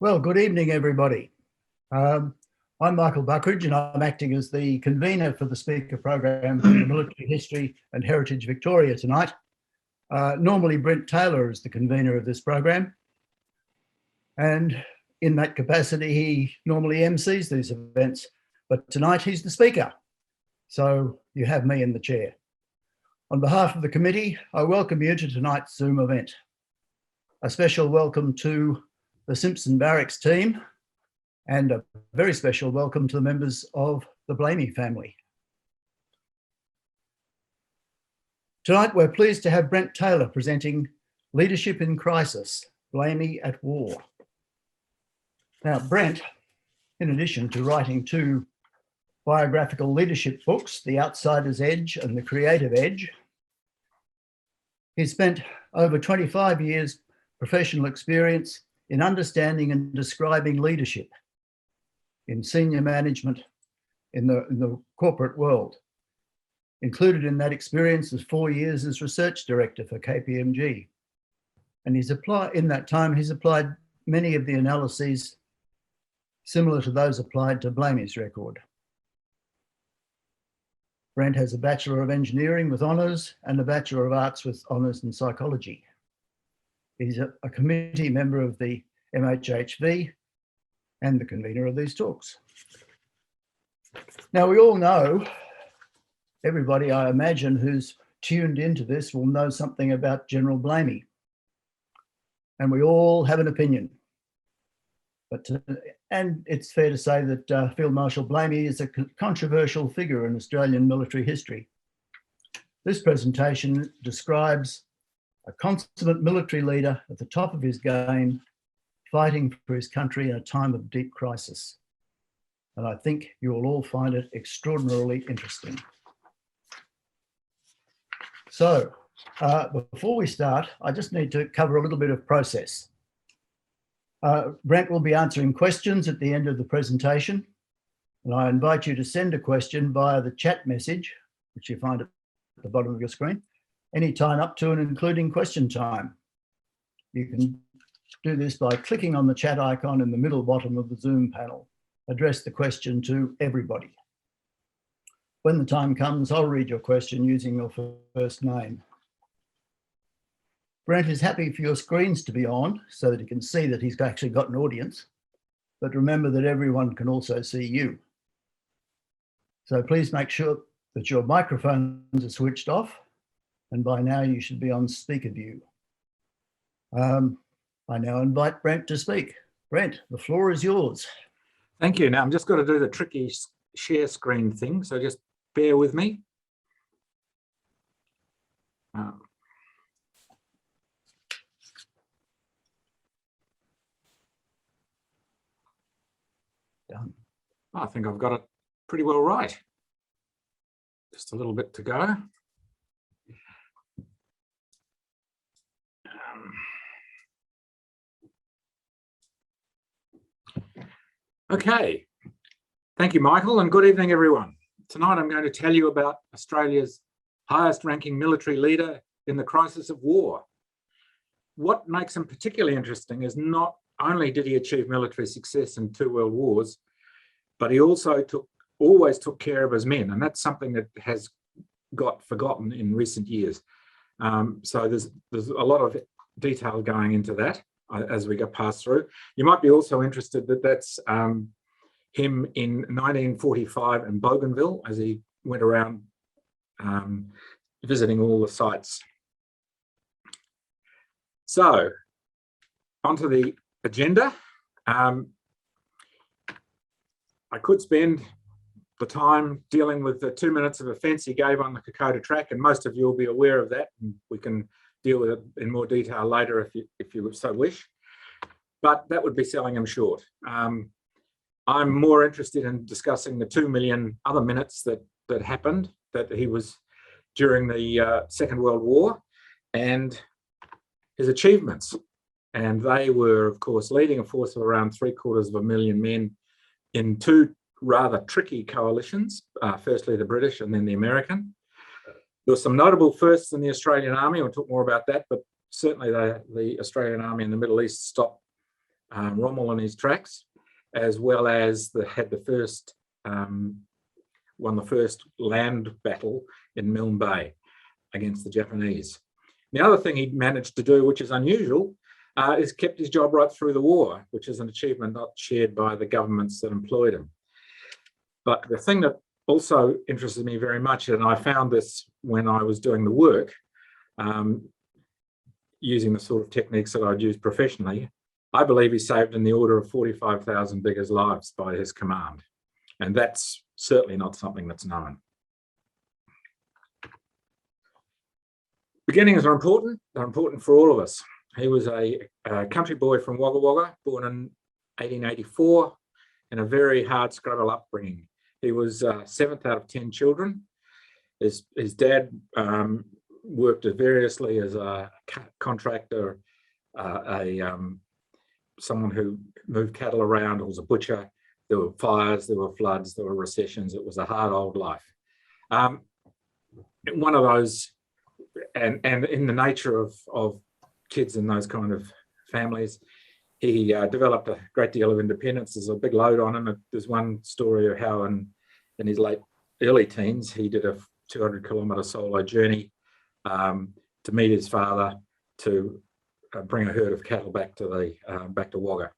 Well, good evening, everybody. I'm Michael Buckridge, and I'm acting as the convener for the speaker program for the Military History and Heritage Victoria tonight. Normally, Brent Taylor is the convener of this program, and in that capacity, he normally MCs these events, but tonight he's the speaker, so you have me in the chair. On behalf of the committee, I welcome you to tonight's Zoom event. A special welcome to the Simpson Barracks team, and a very special welcome to the members of the Blamey family. Tonight, we're pleased to have Brent Taylor presenting Leadership in Crisis, Blamey at War. Now, Brent, in addition to writing two biographical leadership books, The Outsider's Edge and The Creative Edge, he's spent over 25 years professional experience in understanding and describing leadership in senior management in the corporate world. Included in that experience is 4 years as research director for KPMG. And in that time, he's applied many of the analyses similar to those applied to Blamey's record. Brent has a Bachelor of Engineering with honours and a Bachelor of Arts with honours in psychology. He's a committee member of the MHHV and the convener of these talks. Now, we all know, everybody I imagine who's tuned into this will know something about General Blamey. And we all have an opinion. And it's fair to say that Field Marshal Blamey is a controversial figure in Australian military history. This presentation describes a consummate military leader at the top of his game, fighting for his country in a time of deep crisis. And I think you will all find it extraordinarily interesting. So, before we start, I just need to cover a little bit of process. Brent will be answering questions at the end of the presentation, and I invite you to send a question via the chat message, which you find at the bottom of your screen, anytime up to and including question time. You can do this by clicking on the chat icon in the middle bottom of the Zoom panel. Address the question to everybody. When the time comes, I'll read your question using your first name. Brent is happy for your screens to be on so that he can see that he's actually got an audience, but remember that everyone can also see you. So please make sure that your microphones are switched off, and by now you should be on speaker view. I now invite Brent to speak. Brent, the floor is yours. Thank you. Now I'm just going to do the tricky share screen thing, so just bear with me. Done. I think I've got it pretty well right. Just a little bit to go. Okay, thank you, Michael, and good evening, everyone. Tonight I'm going to tell you about Australia's highest ranking military leader in the crisis of war. What makes him particularly interesting is not only did he achieve military success in 2 world wars, but he also always took care of his men, and that's something that has got forgotten in recent years. So there's a lot of detail going into that as we go past through. You might be also interested that that's him in 1945 in Bougainville as he went around visiting all the sites. So onto the agenda. I could spend the time dealing with the 2 minutes of offence he gave on the Kokoda track, and most of you will be aware of that, and we can deal with it in more detail later if you so wish, but that would be selling him short. I'm more interested in discussing the 2 million other minutes that happened, that he was during the Second World War, and his achievements. And they were, of course, leading a force of around 750,000 men in 2 rather tricky coalitions, firstly the British and then the American. There were some notable firsts in the Australian Army. We'll talk more about that, but certainly the Australian Army in the Middle East stopped Rommel and his tracks, as well as had the first won the first land battle in Milne Bay against the Japanese. The other thing he managed to do, which is unusual, is kept his job right through the war, which is an achievement not shared by the governments that employed him. But the thing that also interested me very much, and I found this when I was doing the work, using the sort of techniques that I'd used professionally, I believe he saved in the order of 45,000 diggers' lives by his command. And that's certainly not something that's known. Beginnings are important. They're important for all of us. He was a country boy from Wagga Wagga, born in 1884, in a very hard scrabble upbringing. He was 7th out of 10 children. His dad worked variously as a contractor, someone who moved cattle around, was a butcher. There were fires, there were floods, there were recessions. It was a hard old life. One of those, and in the nature of kids in those kind of families, he developed a great deal of independence. There's a big load on him. There's one story of how in his early teens, he did a 200-kilometre solo journey to meet his father to bring a herd of cattle back to Wagga.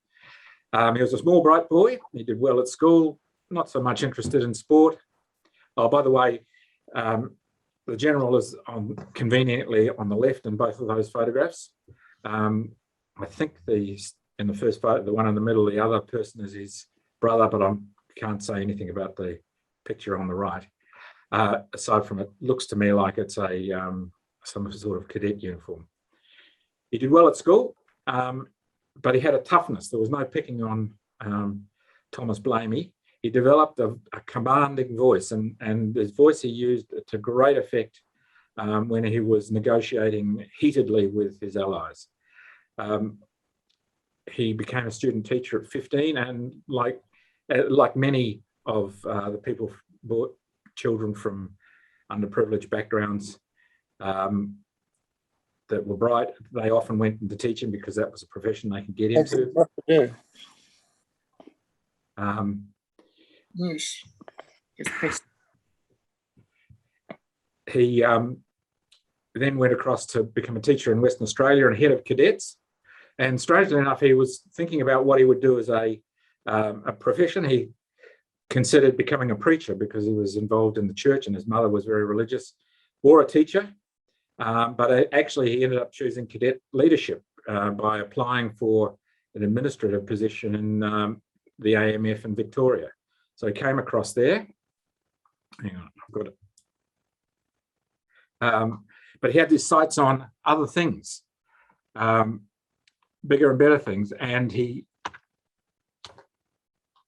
He was a small, bright boy. He did well at school, not so much interested in sport. Oh, by the way, the general is conveniently on the left in both of those photographs. I think in the first photo, the one in the middle, the other person is his brother, but I can't say anything about the picture on the right. Aside from it, looks to me like it's some sort of cadet uniform. He did well at school, but he had a toughness. There was no picking on Thomas Blamey. He developed a commanding voice, and his voice he used to great effect when he was negotiating heatedly with his allies. He became a student teacher at 15, and like many of the people, children from underprivileged backgrounds that were bright, they often went into teaching because that was a profession they could get into. Yes. He then went across to become a teacher in Western Australia and head of cadets. And strangely enough, he was thinking about what he would do as a profession. He considered becoming a preacher because he was involved in the church and his mother was very religious, or a teacher. But actually, he ended up choosing cadet leadership by applying for an administrative position in the AMF in Victoria. So he came across there. Hang on, I've got it. But he had his sights on other things, bigger and better things, and he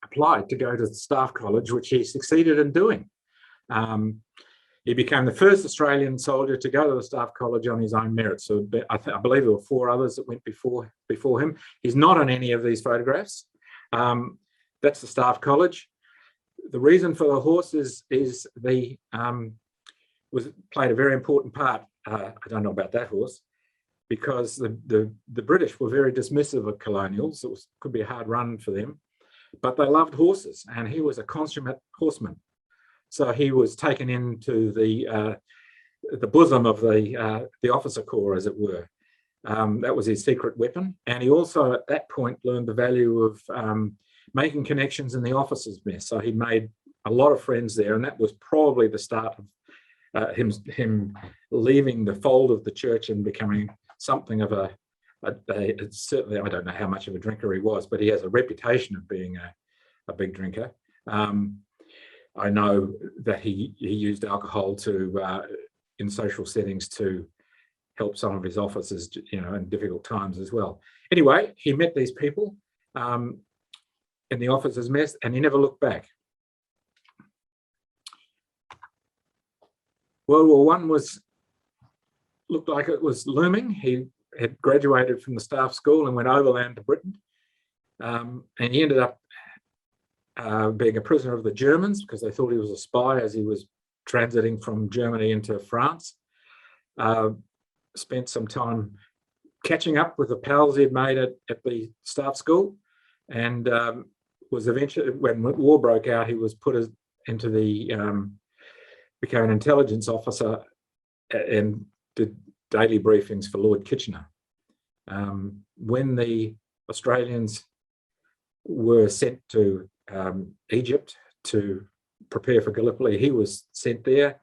applied to go to the Staff College, which he succeeded in doing. He became the first Australian soldier to go to the Staff College on his own merit. So I believe there were 4 others that went before him. He's not on any of these photographs. That's the Staff College. The reason for the horse is played a very important part. I don't know about that horse, because the British were very dismissive of colonials. It could be a hard run for them, but they loved horses, and he was a consummate horseman. So he was taken into the bosom of the officer corps, as it were. That was his secret weapon, and he also at that point learned the value of making connections in the officers' mess. So he made a lot of friends there, and that was probably the start of him leaving the fold of the church and becoming something of certainly, I don't know how much of a drinker he was, but he has a reputation of being a big drinker. I know that he used alcohol in social settings to help some of his officers, in difficult times as well. Anyway, he met these people in the officers' mess, and he never looked back. World War I looked like it was looming. He had graduated from the staff school and went overland to Britain, and he ended up being a prisoner of the Germans because they thought he was a spy as he was transiting from Germany into France. Spent some time catching up with the pals he'd made at the staff school, and was eventually, when war broke out, he was put into the, became an intelligence officer and did daily briefings for Lord Kitchener. When the Australians were sent to Egypt to prepare for Gallipoli, he was sent there,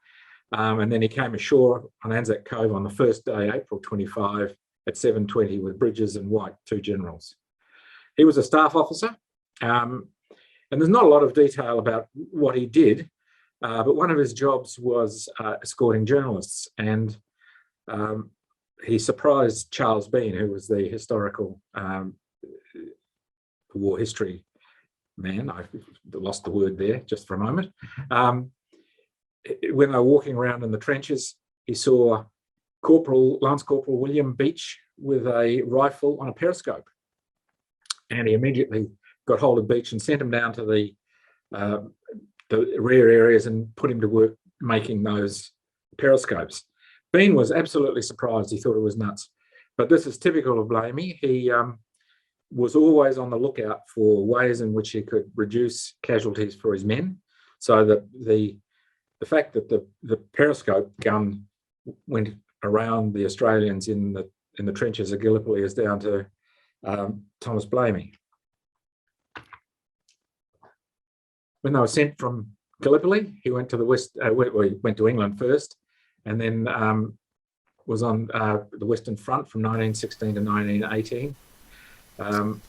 and then he came ashore on Anzac Cove on the first day, April 25, at 7:20 with Bridges and White, 2 generals. He was a staff officer, and there's not a lot of detail about what he did, but one of his jobs was escorting journalists, and he surprised Charles Bean, who was the historical war history man. I lost the word there just for a moment. When they were walking around in the trenches, he saw Lance Corporal William Beach with a rifle on a periscope, and he immediately got hold of Beach and sent him down to the rear areas and put him to work making those periscopes. Bean was absolutely surprised. He thought it was nuts, but this is typical of Blamey. He was always on the lookout for ways in which he could reduce casualties for his men, so that the fact that the periscope gun went around the Australians in the trenches of Gallipoli is down to Thomas Blamey. When they were sent from Gallipoli, he went to the west. He went to England first, and then was on the Western Front from 1916 to 1918.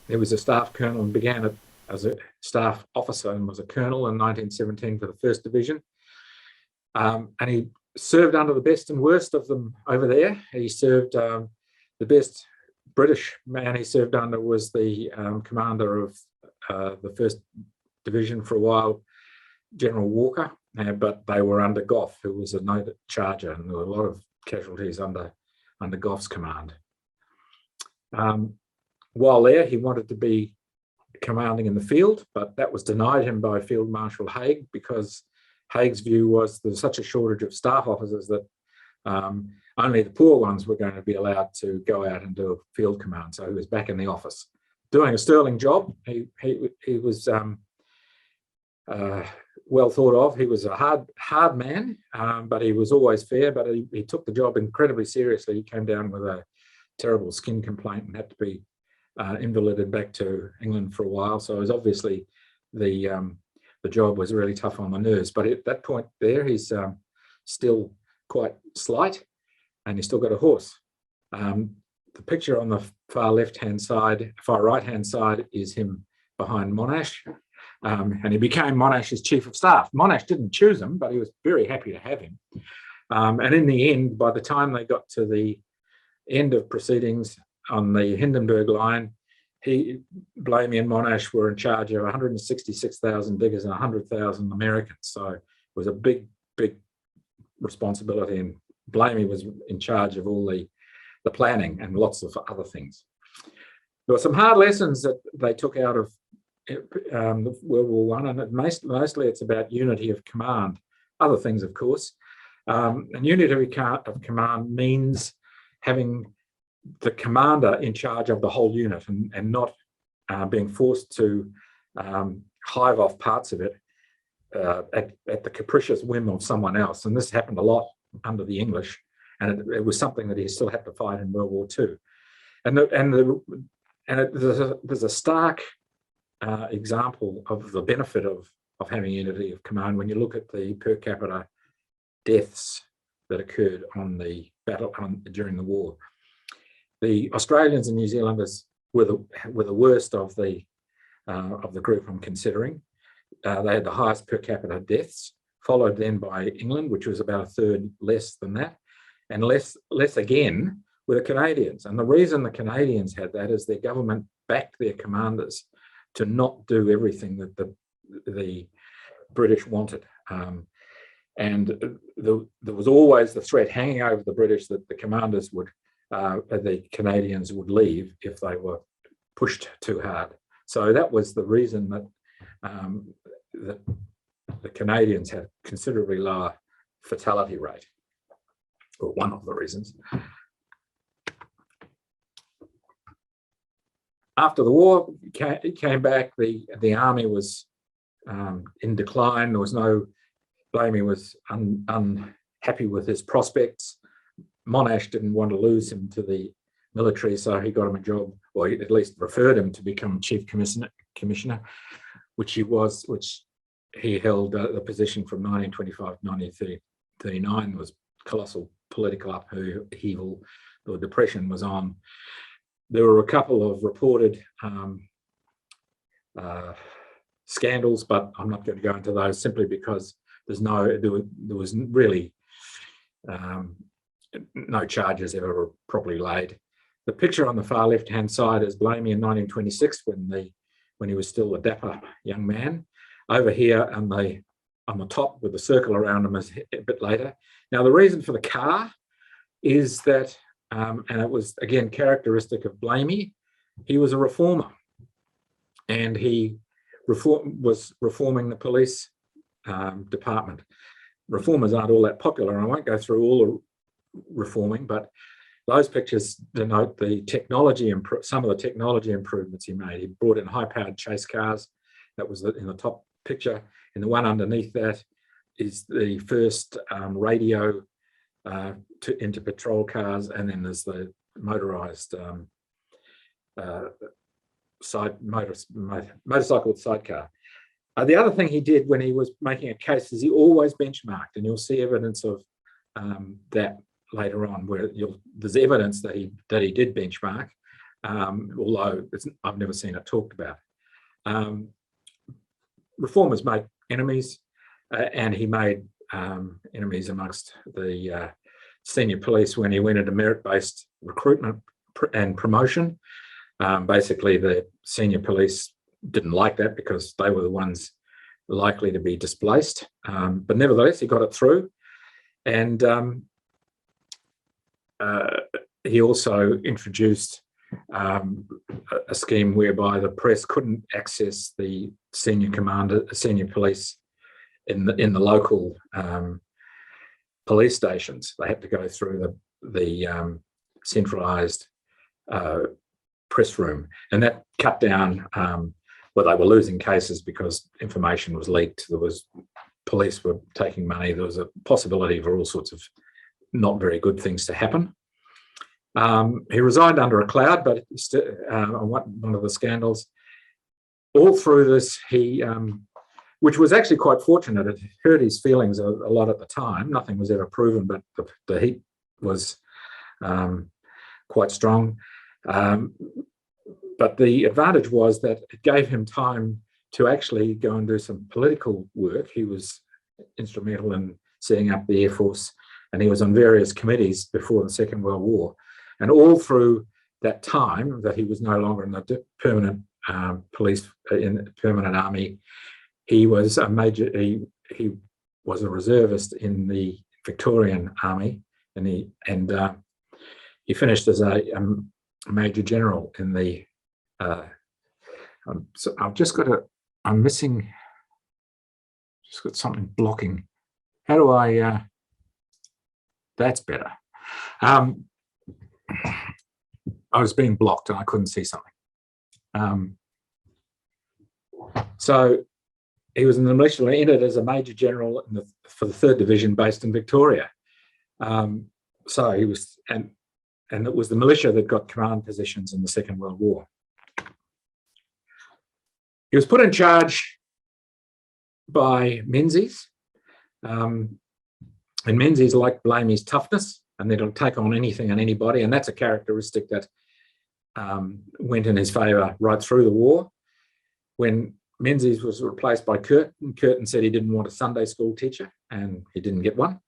He was a staff colonel and began as a staff officer and was a colonel in 1917 for the 1st Division. And he served under the best and worst of them over there. He served, the best British man he served under was the commander of the 1st Division for a while, General Walker, but they were under Gough, who was a noted charger, and there were a lot of casualties under Gough's command. While there, he wanted to be commanding in the field, but that was denied him by Field Marshal Haig, because Haig's view was there's such a shortage of staff officers that only the poor ones were going to be allowed to go out and do a field command. So he was back in the office doing a sterling job. He was well thought of. He was a hard man, but he was always fair, but he took the job incredibly seriously. He came down with a terrible skin complaint and had to be invalided back to England for a while. So it was obviously the job was really tough on the nerves. But at that point there, he's still quite slight, and he's still got a horse. The picture on the far right-hand side is him behind Monash, and he became Monash's chief of staff. Monash didn't choose him, but he was very happy to have him. And in the end, by the time they got to the end of proceedings on the Hindenburg line, Blamey and Monash were in charge of 166,000 diggers and 100,000 Americans. So it was a big, big responsibility, and Blamey was in charge of all the planning and lots of other things. There were some hard lessons that they took out of World War I, and mostly it's about unity of command. Other things, of course. And unity of command means having the commander in charge of the whole unit and not being forced to hive off parts of it at the capricious whim of someone else. And this happened a lot under the English, and it was something that he still had to fight in World War II. There's a stark example of the benefit of having unity of command when you look at the per capita deaths that occurred on the during the war. The Australians and New Zealanders were the worst of the group I'm considering. They had the highest per capita deaths, followed then by England, which was about a third less than that, and less again were the Canadians. And the reason the Canadians had that is their government backed their commanders to not do everything that the British wanted. And there was always the threat hanging over the British that the commanders the Canadians would leave if they were pushed too hard. So that was the reason that the Canadians had considerably lower fatality rate, or one of the reasons. After the war, he came back. The army was in decline. There was no. Blamey was unhappy with his prospects. Monash didn't want to lose him to the military, so he got him a job, or he at least referred him to become chief commissioner, which he held the position from 1925 to 1939. There was colossal political upheaval. The depression was on. There were a couple of reported scandals, but I'm not going to go into those simply because there was really no charges ever properly laid. The picture on the far left-hand side is Blamey in 1926 when he was still a dapper young man. Over here on the top with the circle around him is a bit later. Now the reason for the car is that, and it was again characteristic of Blamey, he was a reformer, and he was reforming the police department. Reformers aren't all that popular, and I won't go through all the reforming, but those pictures denote the technology, some of the technology improvements he made. He brought in high-powered chase cars. That was in the top picture. And the one underneath that is the first radio into patrol cars, and then there's the motorized motorcycle with sidecar. The other thing he did when he was making a case is he always benchmarked, and you'll see evidence of that later on, where there's evidence that he did benchmark, although I've never seen it talked about. Reformers make enemies, and he made enemies amongst the senior police when he went into merit-based recruitment and promotion. Basically, the senior police didn't like that because they were the ones likely to be displaced. But nevertheless, he got it through. And he also introduced a scheme whereby the press couldn't access the senior police in the local police stations. They had to go through the centralised press room, and that cut down. Well, they were losing cases because information was leaked. Police were taking money. There was a possibility for all sorts of not very good things to happen. He resigned under a cloud, but still, one of the scandals. All through this, he, which was actually quite fortunate, it hurt his feelings a lot at the time. Nothing was ever proven, but the heat was quite strong. But the advantage was that it gave him time to actually go and do some political work. He was instrumental in setting up the Air Force, and he was on various committees before the Second World War. And all through that time that he was no longer in the permanent police, in the permanent army, he was a major. He was a reservist in the Victorian Army, and he finished as a major general in the. So I've just got I'm missing. Just got something blocking. How do I? That's better. I was being blocked and I couldn't see something. So he was in the militia, entered as a major general for the 3rd Division based in Victoria. So he was, and it was the militia that got command positions in the Second World War. He was put in charge by Menzies. And Menzies liked Blamey's toughness, and they'll take on anything and anybody, and that's a characteristic that went in his favour right through the war. When Menzies was replaced by Curtin, Curtin said he didn't want a Sunday school teacher, and he didn't get one.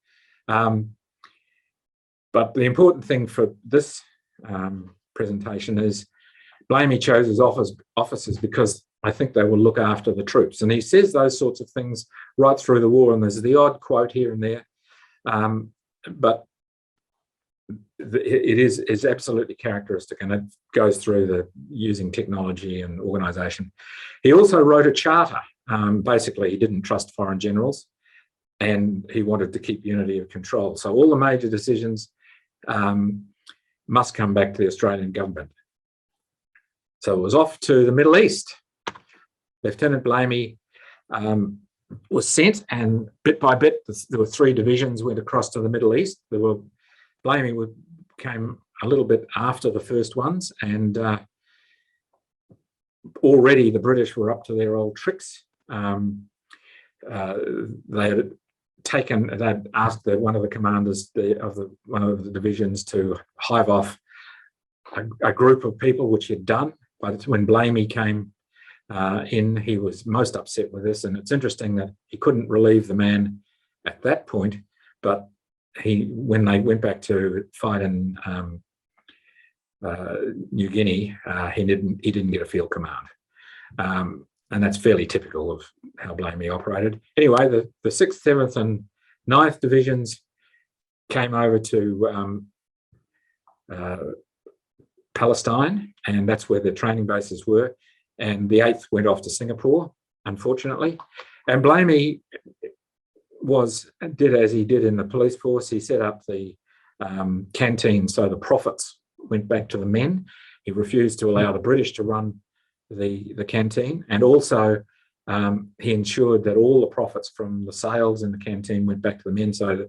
But the important thing for this presentation is Blamey chose his officers because I think they will look after the troops. And he says those sorts of things right through the war, and there's the odd quote here and there. But it is absolutely characteristic, and it goes through the using technology and organisation. He also wrote a charter. Basically, he didn't trust foreign generals, and he wanted to keep unity of control. So all the major decisions must come back to the Australian government. So it was off to the Middle East. Lieutenant Blamey was sent, and bit by bit, there were 3 divisions went across to the Middle East. Blamey came a little bit after the first ones, and already the British were up to their old tricks. They'd asked one of the commanders of one of the divisions to hive off a group of people, which he'd done. But when Blamey came in, he was most upset with this, and it's interesting that he couldn't relieve the man at that point, but when they went back to fight in New Guinea, he didn't get a field command, and that's fairly typical of how Blamey operated. Anyway, the 6th, 7th, and 9th divisions came over to Palestine, and that's where their training bases were. And the 8th went off to Singapore, unfortunately. And Blamey did as he did in the police force. He set up the canteen, so the profits went back to the men. He refused to allow the British to run the canteen, and also he ensured that all the profits from the sales in the canteen went back to the men. So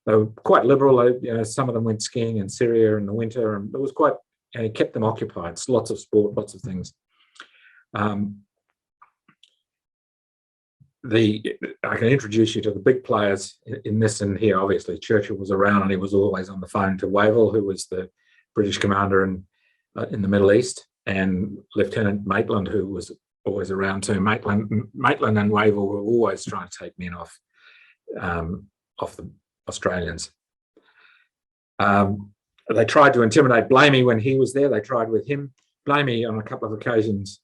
they were quite liberal. Some of them went skiing in Syria in the winter, and it was quite. He kept them occupied. Lots of sport, lots of things. I can introduce you to the big players in this and here. Obviously, Churchill was around, and he was always on the phone to Wavell, who was the British commander in the Middle East, and Lieutenant Maitland, who was always around too. Maitland and Wavell were always trying to take men off the Australians. They tried to intimidate Blamey when he was there. They tried with him. Blamey, on a couple of occasions,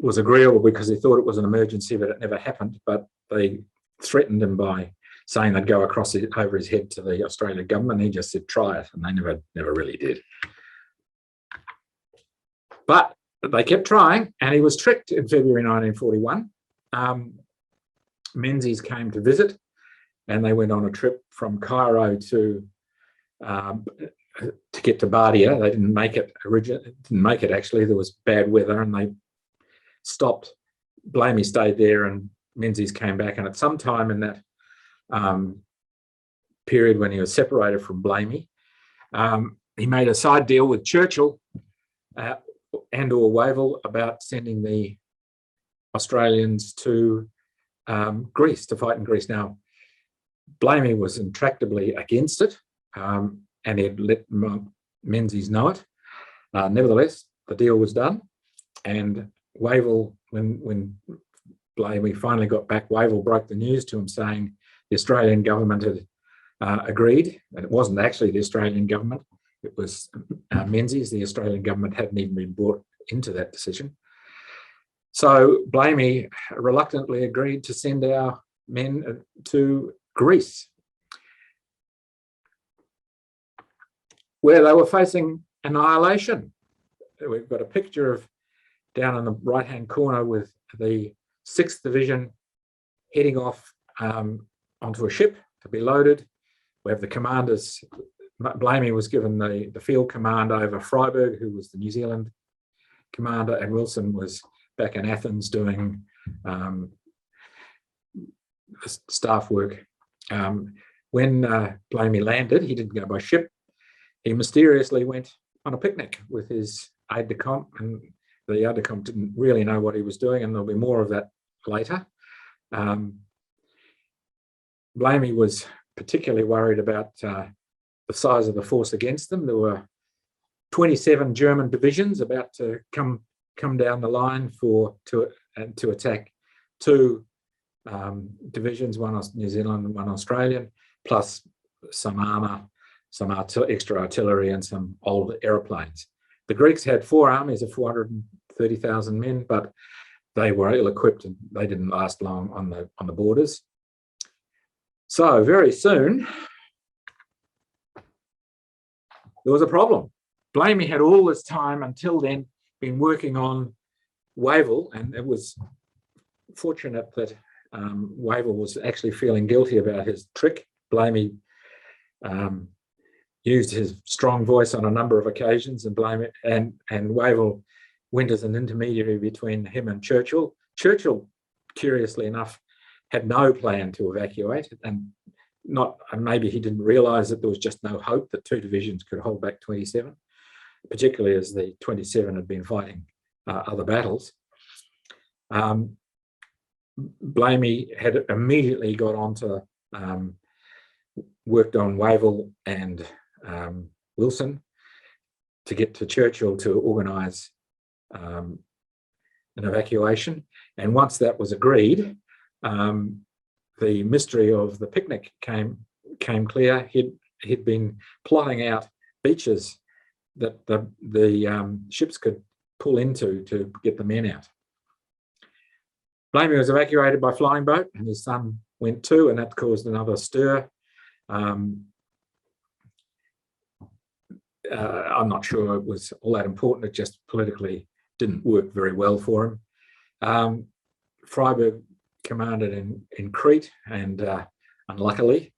was agreeable because he thought it was an emergency, but it never happened. But they threatened him by saying they'd go over his head to the Australian government. He just said, try it, and they never really did. But they kept trying, and he was tricked in February 1941. Menzies came to visit, and they went on a trip from Cairo to get to Bardia. They didn't make it actually. There was bad weather, and they stopped. Blamey stayed there, and Menzies came back. And at some time in that period when he was separated from Blamey, he made a side deal with Churchill and/or Wavell about sending the Australians to Greece to fight in Greece. Now, Blamey was intractably against it, and he'd let Menzies know it. Nevertheless, the deal was done, and Wavell, when Blamey finally got back, Wavell broke the news to him saying the Australian government had agreed, and it wasn't actually the Australian government, it was Menzies. The Australian government hadn't even been brought into that decision. So Blamey reluctantly agreed to send our men to Greece, where they were facing annihilation. We've got a picture of down in the right-hand corner with the 6th Division heading off onto a ship to be loaded. We have the commanders. Blamey was given the field command over Freiburg, who was the New Zealand commander, and Wilson was back in Athens doing staff work. When Blamey landed, he didn't go by ship. He mysteriously went on a picnic with his aide-de-camp, and the aide-de-camp didn't really know what he was doing, and there'll be more of that later. Blamey was particularly worried about the size of the force against them. There were 27 German divisions about to come down the line to attack 2 divisions, one New Zealand and one Australian, plus some armour, some extra artillery, and some old aeroplanes. The Greeks had 4 armies of 430,000 men, but they were ill-equipped and they didn't last long on the borders. So very soon, there was a problem. Blamey had all this time until then been working on Wavell, and it was fortunate that Wavell was actually feeling guilty about his trick. Blamey used his strong voice on a number of occasions, and Wavell went as an intermediary between him and Churchill. Churchill, curiously enough, had no plan to evacuate, and maybe he didn't realise that there was just no hope that 2 divisions could hold back 27, particularly as the 27 had been fighting other battles. Blamey had immediately got onto, worked on Wavell and Wilson to get to Churchill to organise an evacuation. And once that was agreed, the mystery of the picnic came clear. He'd been plotting out beaches that the ships could pull into to get the men out. Blamey was evacuated by flying boat, and his son went too, and that caused another stir. I'm not sure it was all that important. It just politically didn't work very well for him. Freiberg commanded in Crete, and unluckily,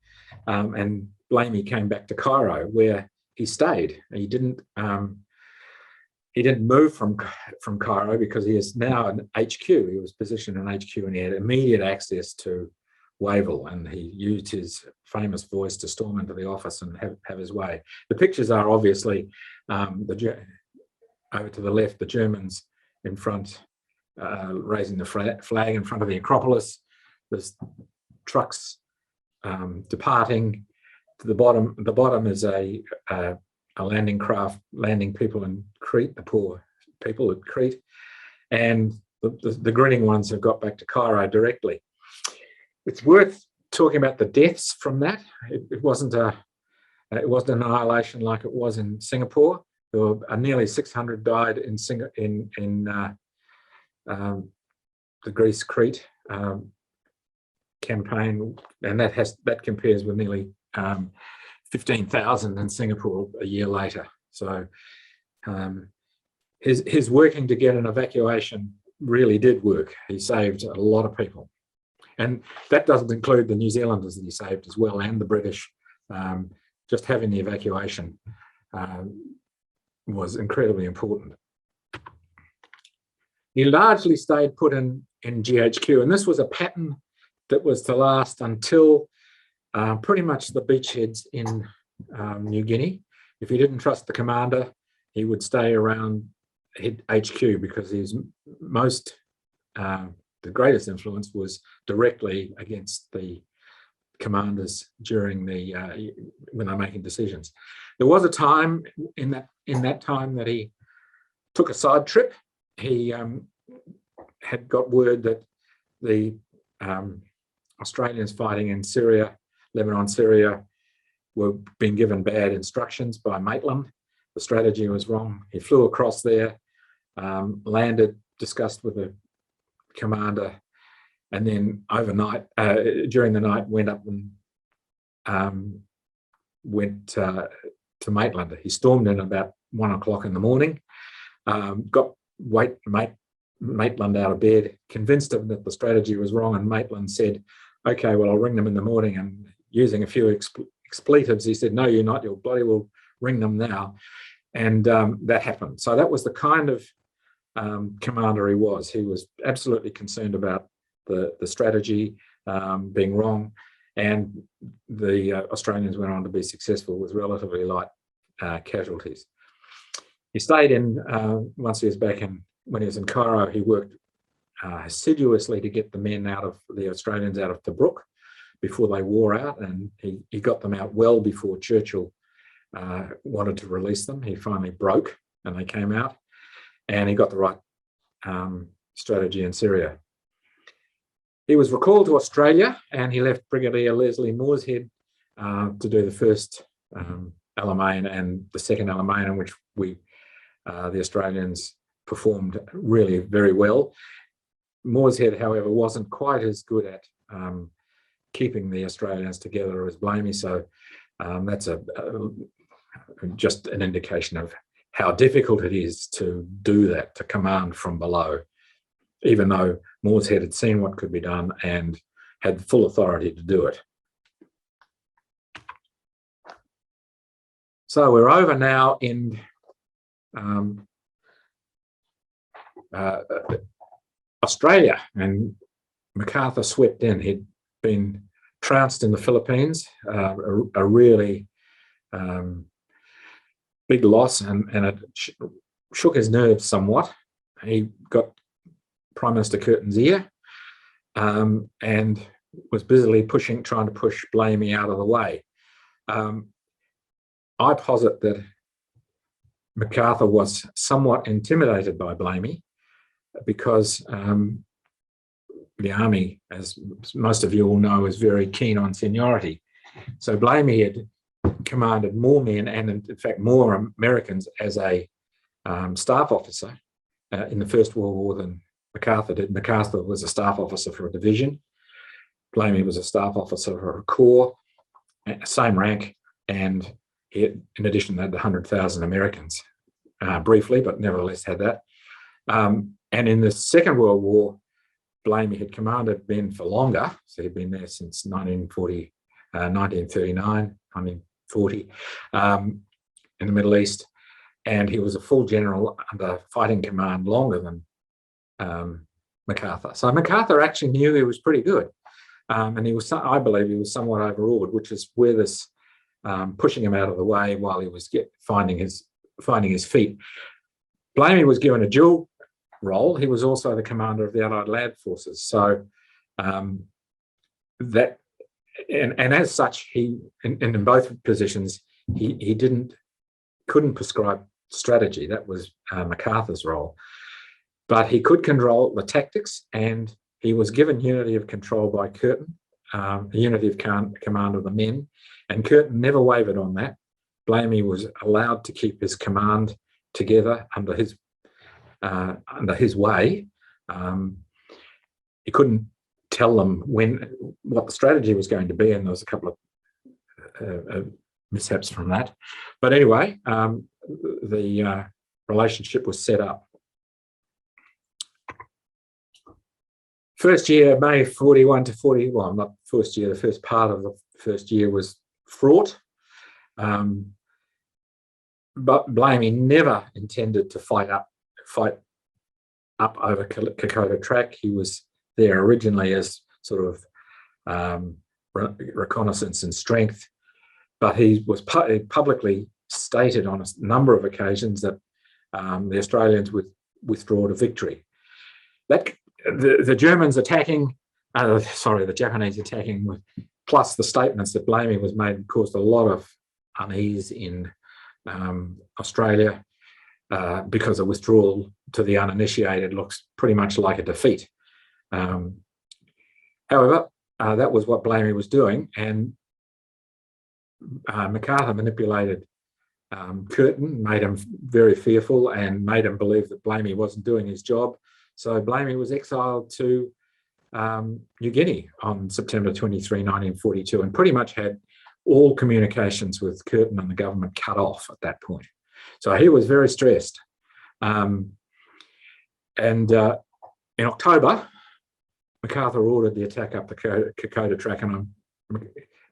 and Blamey came back to Cairo, where he stayed. He didn't move from Cairo because he is now an HQ. He was positioned in HQ, and he had immediate access to Wavell, and he used his famous voice to storm into the office and have his way. The pictures are obviously over to the left, the Germans in front, raising the flag in front of the Acropolis. There's trucks departing. To the bottom is a landing craft landing people in Crete, the poor people at Crete, and the grinning ones have got back to Cairo directly. It's worth talking about the deaths from that. It wasn't an annihilation like it was in Singapore. There were nearly 600 died in the Greece-Crete campaign, and that compares with nearly 15,000 in Singapore a year later. So his working to get an evacuation really did work. He saved a lot of people. And that doesn't include the New Zealanders that he saved as well, and the British. Just having the evacuation was incredibly important. He largely stayed put in GHQ, and this was a pattern that was to last until pretty much the beachheads in New Guinea. If he didn't trust the commander, he would stay around HQ, because his the greatest influence was directly against the commanders during when they're making decisions. There was a time in that time that he took a side trip. He had got word that the Australians fighting in Syria, Lebanon, Syria, were being given bad instructions by Maitland. The strategy was wrong. He flew across there, landed, discussed with the commander, and then overnight, during the night, went up and went to Maitland. He stormed in about 1 o'clock in the morning, got Maitland out of bed, convinced him that the strategy was wrong, and Maitland said, "Okay, well, I'll ring them in the morning." And using a few expletives, he said, "No, you're not. You'll bloody well ring them now." And that happened. So that was the kind of commander he was. He was absolutely concerned about the strategy being wrong, and the Australians went on to be successful with relatively light casualties. He stayed in, once he was back in, when he was in Cairo, he worked assiduously to get the men the Australians out of Tobruk before they wore out, and he got them out well before Churchill wanted to release them. He finally broke and they came out, and he got the right strategy in Syria. He was recalled to Australia, and he left Brigadier Leslie Morshead to do the first Alamein and the second Alamein, in which the Australians performed really very well. Morshead, however, wasn't quite as good at keeping the Australians together as Blamey, so that's just an indication of how difficult it is to do that, to command from below, even though Morshead had seen what could be done and had full authority to do it. So we're over now in Australia, and MacArthur swept in. He'd been trounced in the Philippines, a really big loss, and it shook his nerves somewhat. He got Prime Minister Curtin's ear and was busily trying to push Blamey out of the way. I posit that MacArthur was somewhat intimidated by Blamey because the army, as most of you all know, is very keen on seniority. So Blamey had commanded more men and in fact more Americans as a staff officer in the First World War than MacArthur did. MacArthur was a staff officer for a division. Blamey was a staff officer for a corps, same rank, and he, in addition, had the 100,000 Americans briefly, but nevertheless had that. And in the Second World War, Blamey had commanded men for longer, so he'd been there since 1939, 1940 in the Middle East, and he was a full general under fighting command longer than MacArthur. So MacArthur actually knew he was pretty good, and he was, I believe, he was somewhat overawed, which is where this pushing him out of the way while he was finding his feet. Blamey was given a dual role. He was also the commander of the Allied land forces. So that, and as such, he, in both positions, he couldn't prescribe strategy. That was MacArthur's role. But he could control the tactics, and he was given unity of control by Curtin, unity of command of the men, and Curtin never wavered on that. Blamey was allowed to keep his command together under his way. He couldn't tell them what the strategy was going to be, and there was a couple of mishaps from that. But anyway, the relationship was set up. First year, May 41 to 40, well, not first year, the first part of the first year was fraught. But Blamey never intended to fight up over Kokoda Track. He was there originally as sort of reconnaissance and strength, but he was publicly stated on a number of occasions that the Australians would withdraw to victory. That the Germans attacking, the Japanese attacking, plus the statements that Blamey was made, caused a lot of unease in Australia because a withdrawal to the uninitiated looks pretty much like a defeat. However, that was what Blamey was doing, and MacArthur manipulated Curtin, made him very fearful, and made him believe that Blamey wasn't doing his job. So Blamey was exiled to New Guinea on September 23, 1942, and pretty much had all communications with Curtin and the government cut off at that point. So he was very stressed. In October, MacArthur ordered the attack up the Kokoda Track, and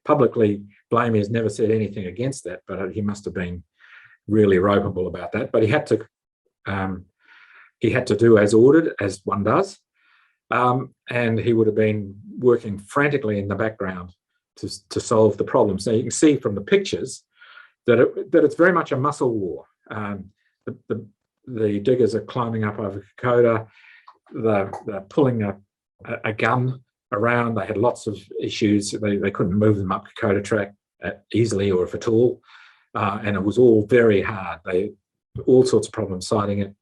publicly, Blamey has never said anything against that, but he must have been really ropeable about that. But he had to do as ordered, as one does, and he would have been working frantically in the background to solve the problem. So you can see from the pictures that it's very much a muscle war. The diggers are climbing up over Kokoda. They're pulling a gun around. They had lots of issues. They couldn't move them up Kokoda Track easily, or if at all, and it was all very hard. All sorts of problems sighting it.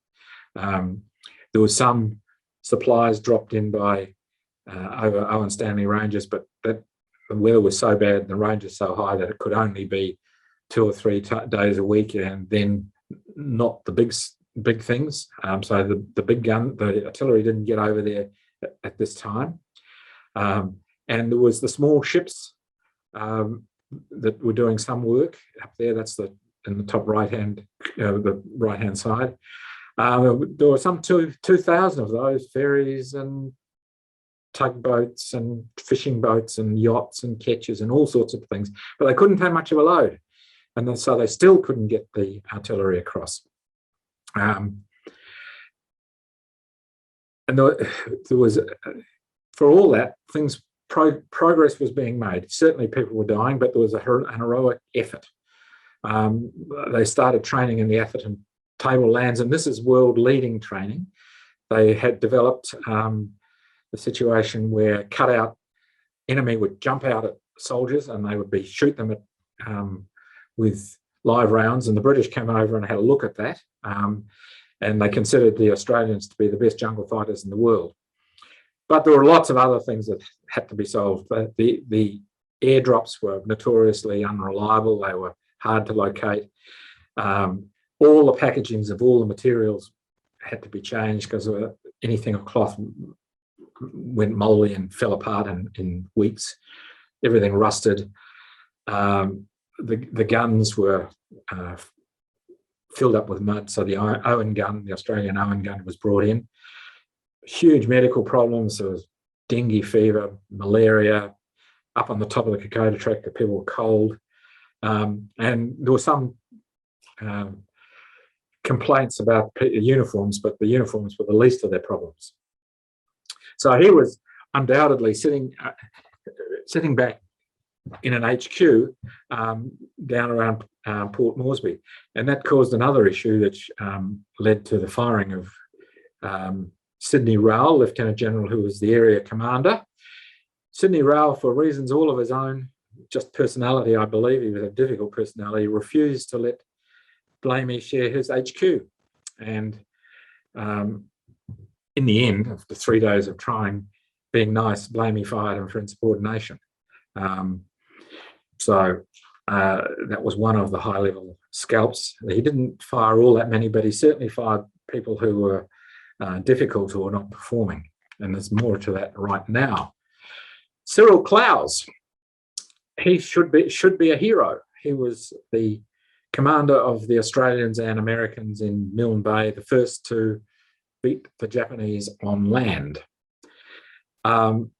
There was some supplies dropped in by over Owen Stanley Ranges, but the weather was so bad and the ranges so high that it could only be 2 or 3 days a week, and then not the big things. So the big gun, the artillery didn't get over there at this time. And there was the small ships that were doing some work up there. That's in the top right-hand, the right-hand side. There were some 2,000 of those, ferries and tugboats and fishing boats and yachts and ketches and all sorts of things, but they couldn't have much of a load, and so they still couldn't get the artillery across. and there was, for all that, progress was being made. Certainly people were dying, but there was an heroic effort. They started training in the Atherton tablelands, and this is world-leading training. They had developed the situation where cut-out enemy would jump out at soldiers, and they would shoot them at, with live rounds. And the British came over and had a look at that, and they considered the Australians to be the best jungle fighters in the world. But there were lots of other things that had to be solved. The airdrops were notoriously unreliable. They were hard to locate. All the packagings of all the materials had to be changed because anything of cloth went moldy and fell apart in weeks. Everything rusted. The guns were filled up with mud. So the Owen gun, the Australian Owen gun, was brought in. Huge medical problems. There was dengue fever, malaria. Up on the top of the Kokoda track, the people were cold. And there were some complaints about uniforms, but the uniforms were the least of their problems. So he was undoubtedly sitting back in an HQ down around Port Moresby, and that caused another issue that led to the firing of Sidney Rowell, Lieutenant General, who was the area commander. Sidney Rowell, for reasons all of his own, just personality, I believe, he was a difficult personality, refused to let Blamey share his HQ. And in the end, after 3 days of trying, being nice, Blamey fired him for insubordination. So that was one of the high-level scalps. He didn't fire all that many, but he certainly fired people who were difficult or not performing. And there's more to that right now. Cyril Clowes, he should be a hero. He was the commander of the Australians and Americans in Milne Bay, the first to beat the Japanese on land. However,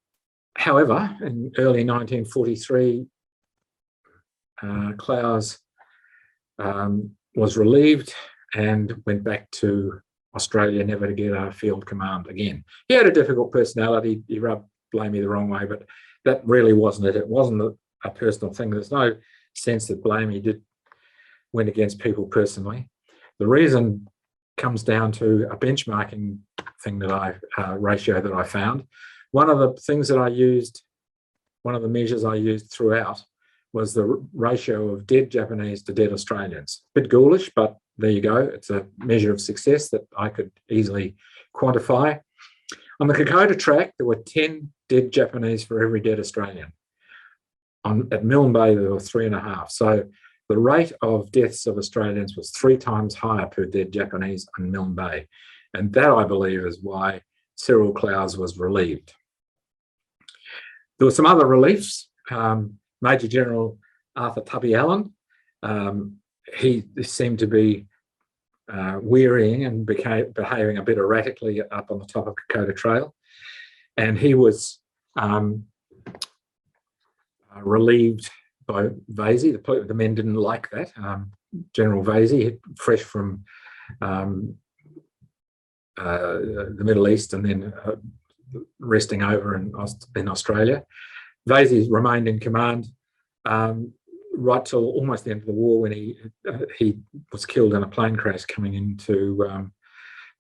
in early 1943, Clowes was relieved and went back to Australia, never to get a field command again. He had a difficult personality. He rubbed Blamey the wrong way, but that really wasn't it. It wasn't a personal thing. There's no sense that Blamey went against people personally. The reason comes down to a benchmarking thing that ratio that I found. One of the things that I used, one of the measures I used throughout was the ratio of dead Japanese to dead Australians. A bit ghoulish, but there you go. It's a measure of success that I could easily quantify. On the Kokoda track, there were 10 dead Japanese for every dead Australian. At Milne Bay, there were 3.5. So the rate of deaths of Australians was 3 times higher per dead Japanese on Milne Bay. And that, I believe, is why Cyril Clowes was relieved. There were some other reliefs. Major General Arthur Tubby Allen, he seemed to be wearying and behaving a bit erratically up on the top of Kokoda Trail. And he was relieved by Vasey. The men didn't like that. General Vasey, fresh from the Middle East and then resting over in Australia. Vasey remained in command right till almost the end of the war, when he was killed in a plane crash coming into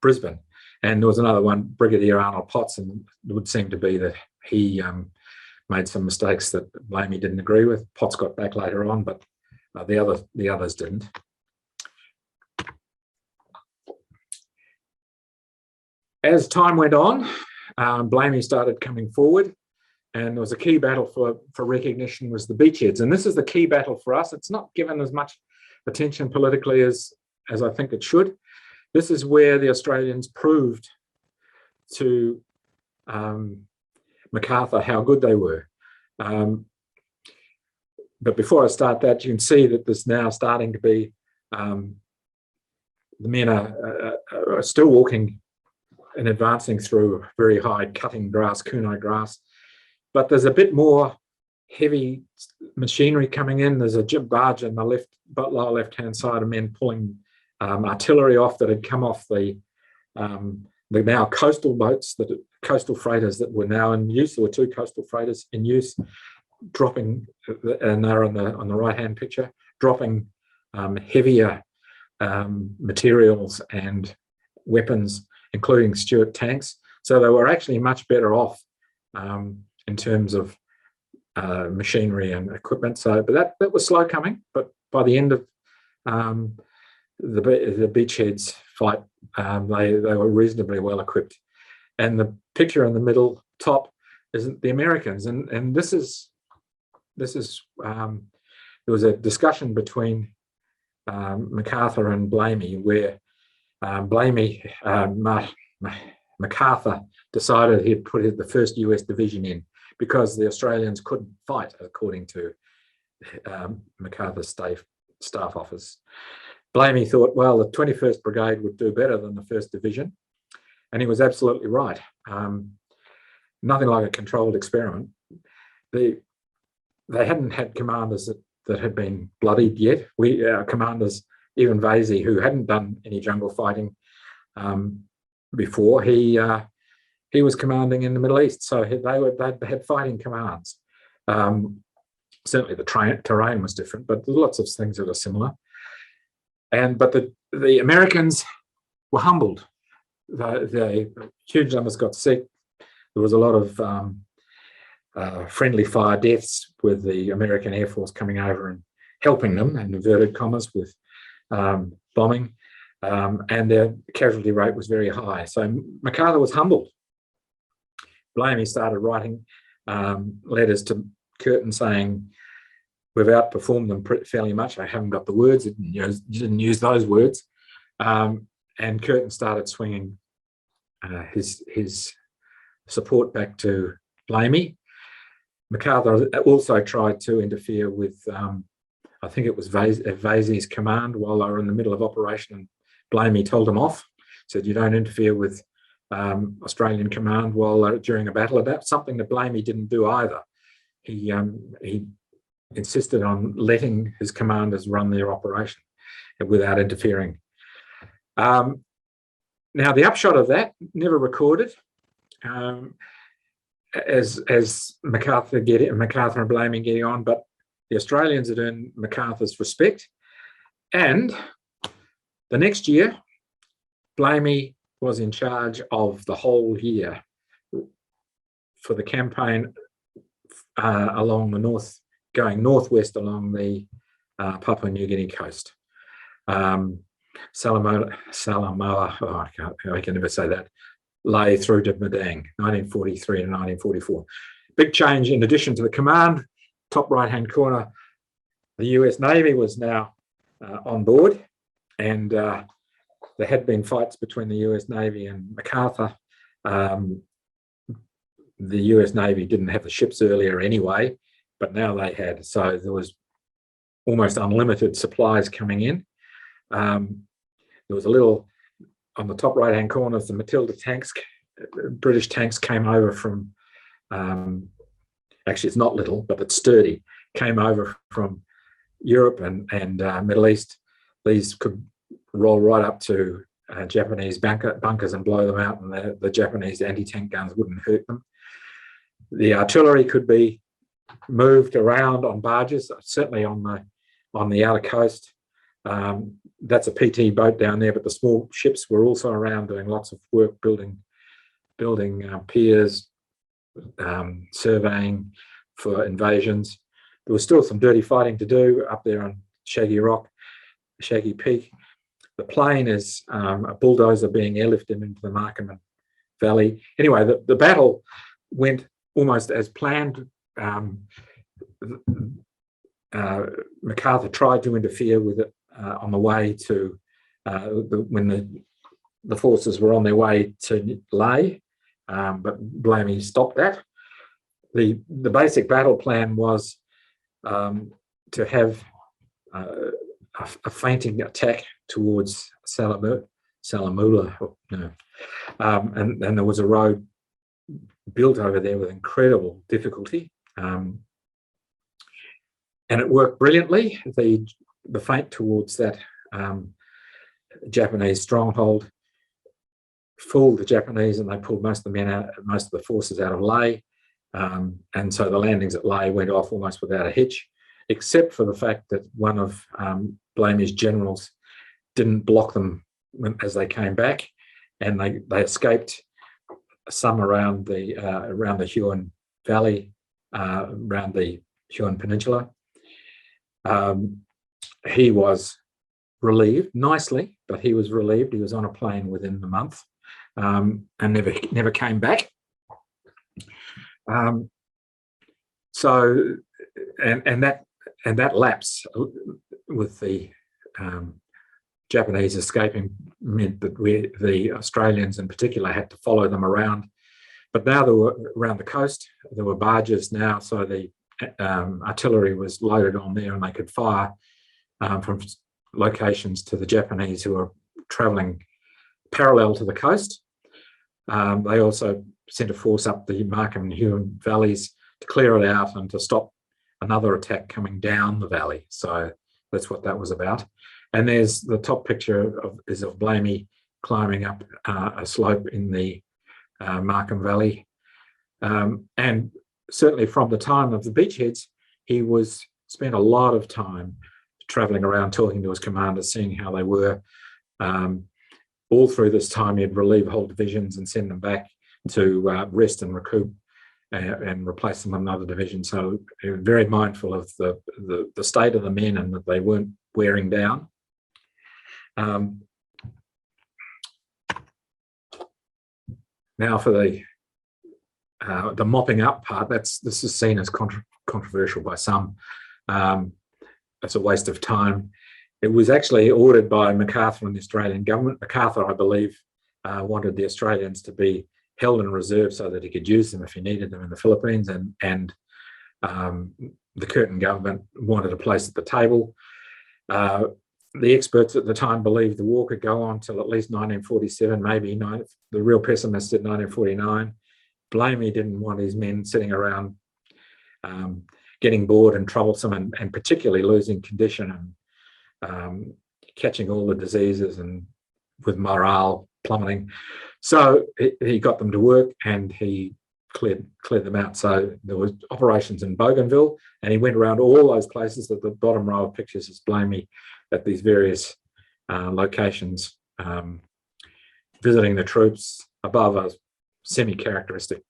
Brisbane. And there was another one, Brigadier Arnold Potts, and it would seem to be that he made some mistakes that Blamey didn't agree with. Potts got back later on, but the others didn't. As time went on, Blamey started coming forward, and there was a key battle for recognition was the beachheads. And this is the key battle for us. It's not given as much attention politically as I think it should. This is where the Australians proved to MacArthur how good they were. But before I start that, you can see that there's now starting to be, the men are still walking and advancing through very high cutting grass, kunai grass. But there's a bit more heavy machinery coming in. There's a jib barge on the lower left-hand side of men pulling artillery off that had come off the the now coastal boats, coastal freighters that were now in use. There were 2 coastal freighters in use, dropping, and they're on the right-hand picture, dropping heavier materials and weapons, including Stuart tanks. So they were actually much better off in terms of machinery and equipment. So, but that was slow coming. But by the end of the beachheads fight, they were reasonably well equipped. And the picture in the middle top is the Americans, and this is there was a discussion between MacArthur and Blamey, where Blamey, MacArthur decided he'd put the 1st US Division in because the Australians couldn't fight, according to MacArthur's staff office. Blamey thought, well, the 21st Brigade would do better than the 1st Division, and he was absolutely right. Nothing like a controlled experiment. They hadn't had commanders that had been bloodied yet. Commanders, even Vasey, who hadn't done any jungle fighting before, he was commanding in the Middle East, so they had fighting commands. Certainly the terrain was different, but there's lots of things that are similar. But the Americans were humbled. The huge numbers got sick. There was a lot of friendly fire deaths, with the American Air Force coming over and helping them, in inverted commas, with bombing, and their casualty rate was very high. So MacArthur was humbled. Blamey started writing letters to Curtin saying, we've outperformed them fairly much. I haven't got the words, didn't use those words. And Curtin started swinging his support back to Blamey. MacArthur also tried to interfere with, I think it was Vasey's command while they were in the middle of operation, and Blamey told him off, said, you don't interfere with Australian command while during a battle. That's something that Blamey didn't do either. He insisted on letting his commanders run their operation without interfering. Now, the upshot of that, never recorded, as MacArthur and Blamey getting on, but the Australians had earned MacArthur's respect. And the next year, Blamey was in charge of the whole year for the campaign along the north, going northwest along the Papua New Guinea coast. Salamoa, I can never say that, lay through to Madang, 1943 to 1944. Big change. In addition to the command, top right-hand corner, the US Navy was now on board, and there had been fights between the US Navy and MacArthur. The US Navy didn't have the ships earlier anyway, but now they had, so there was almost unlimited supplies coming in. There was a little, on the top right-hand corner, the Matilda tanks, British tanks came over from, actually it's not little, but it's sturdy, came over from Europe and Middle East. These could roll right up to Japanese bunkers and blow them out, and the Japanese anti-tank guns wouldn't hurt them. The artillery could be moved around on barges, certainly on the outer coast. That's a PT boat down there, but the small ships were also around doing lots of work, building piers, surveying for invasions. There was still some dirty fighting to do up there on Shaggy Peak. The plane is a bulldozer being airlifted into the Markham Valley. Anyway, the battle went almost as planned. MacArthur tried to interfere with it on the way to, when the forces were on their way to Lae, but Blamey stopped that. The basic battle plan was to have a feinting attack towards Salamula, and there was a road built over there with incredible difficulty, and it worked brilliantly. The feint towards that Japanese stronghold fooled the Japanese, and they pulled most of the men out, most of the forces out of Lae. And so the landings at Lae went off almost without a hitch, except for the fact that one of Blamey's generals didn't block them as they came back, and they escaped some around the Huon Valley, around the Huon Peninsula. He was relieved nicely, but he was relieved. He was on a plane within the month, and never came back. So that lapse with the Japanese escaping meant that the Australians in particular had to follow them around. But now they were around the coast. There were barges now, so the artillery was loaded on there, and they could fire from locations to the Japanese who were travelling parallel to the coast. They also sent a force up the Markham and Huon valleys to clear it out and to stop another attack coming down the valley. So that's what that was about. And there's the top picture is of Blamey climbing up a slope in the Markham Valley. And certainly from the time of the beachheads, he spent a lot of time travelling around, talking to his commanders, seeing how they were. All through this time, he'd relieve whole divisions and send them back to rest and recoup and replace them with another division. So he was very mindful of the state of the men and that they weren't wearing down. Now for the mopping up part, this is seen as controversial by some. It's a waste of time. It was actually ordered by MacArthur and the Australian government. MacArthur, I believe, wanted the Australians to be held in reserve so that he could use them if he needed them in the Philippines, and the Curtin government wanted a place at the table. The experts at the time believed the war could go on till at least 1947, maybe the real pessimists said 1949. Blamey didn't want his men sitting around getting bored and troublesome, and particularly losing condition and catching all the diseases and with morale plummeting. So he got them to work, and he cleared them out. So there was operations in Bougainville, and he went around all those places. At the bottom row of pictures is Blamey at these various locations, visiting the troops. Above are semi-characteristic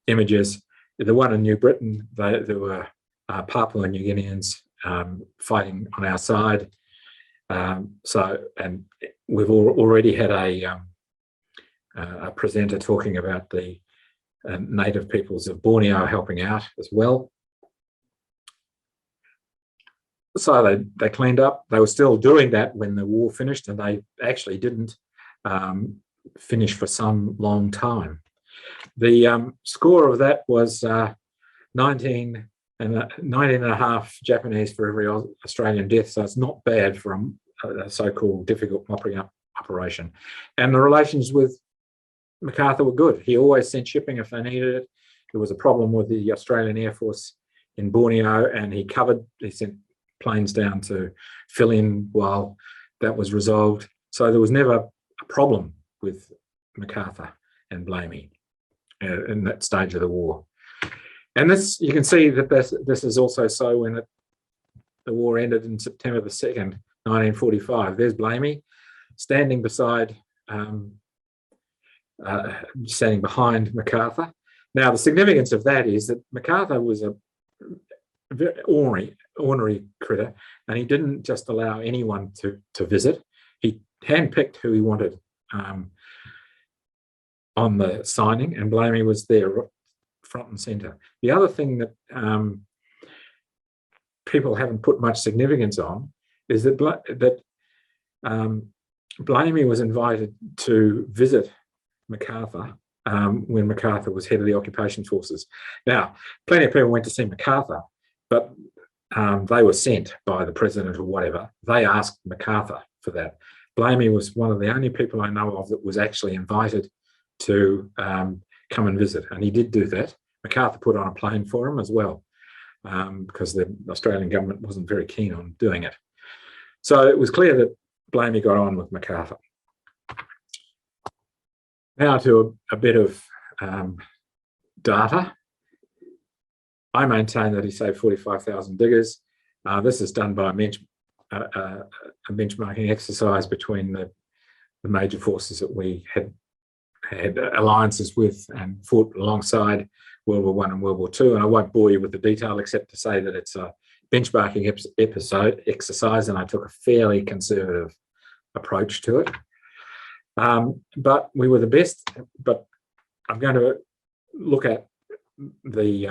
images. The one in New Britain, there were Papua New Guineans fighting on our side. And we've already had a presenter talking about the native peoples of Borneo helping out as well. So they cleaned up. They were still doing that when the war finished, and they actually didn't finish for some long time. The score of that was 19 and a half Japanese for every Australian death. So it's not bad for a so-called difficult mopping up operation. And the relations with MacArthur were good. He always sent shipping if they needed it. There was a problem with the Australian Air Force in Borneo, and he sent planes down to fill in while that was resolved. So there was never a problem with MacArthur and Blamey in that stage of the war. And this, you can see that this is also so when the war ended in September the 2nd, 1945. There's Blamey standing beside, standing behind MacArthur. Now, the significance of that is that MacArthur was a very ornery critter, and he didn't just allow anyone to visit. He handpicked who he wanted on the signing, and Blamey was there front and centre. The other thing that people haven't put much significance on is that Blamey was invited to visit MacArthur when MacArthur was head of the occupation forces. Now, plenty of people went to see MacArthur, but they were sent by the president or whatever. They asked MacArthur for that. Blamey was one of the only people I know of that was actually invited to come and visit, and he did do that. MacArthur put on a plane for him as well, because the Australian government wasn't very keen on doing it. So it was clear that Blamey got on with MacArthur. Now to a bit of data. I maintain that he saved 45,000 diggers. This is done by a benchmarking exercise between the major forces that we had alliances with and fought alongside World War I and World War II. And I won't bore you with the detail except to say that it's a benchmarking exercise, and I took a fairly conservative approach to it. But we were the best. But I'm going to look at the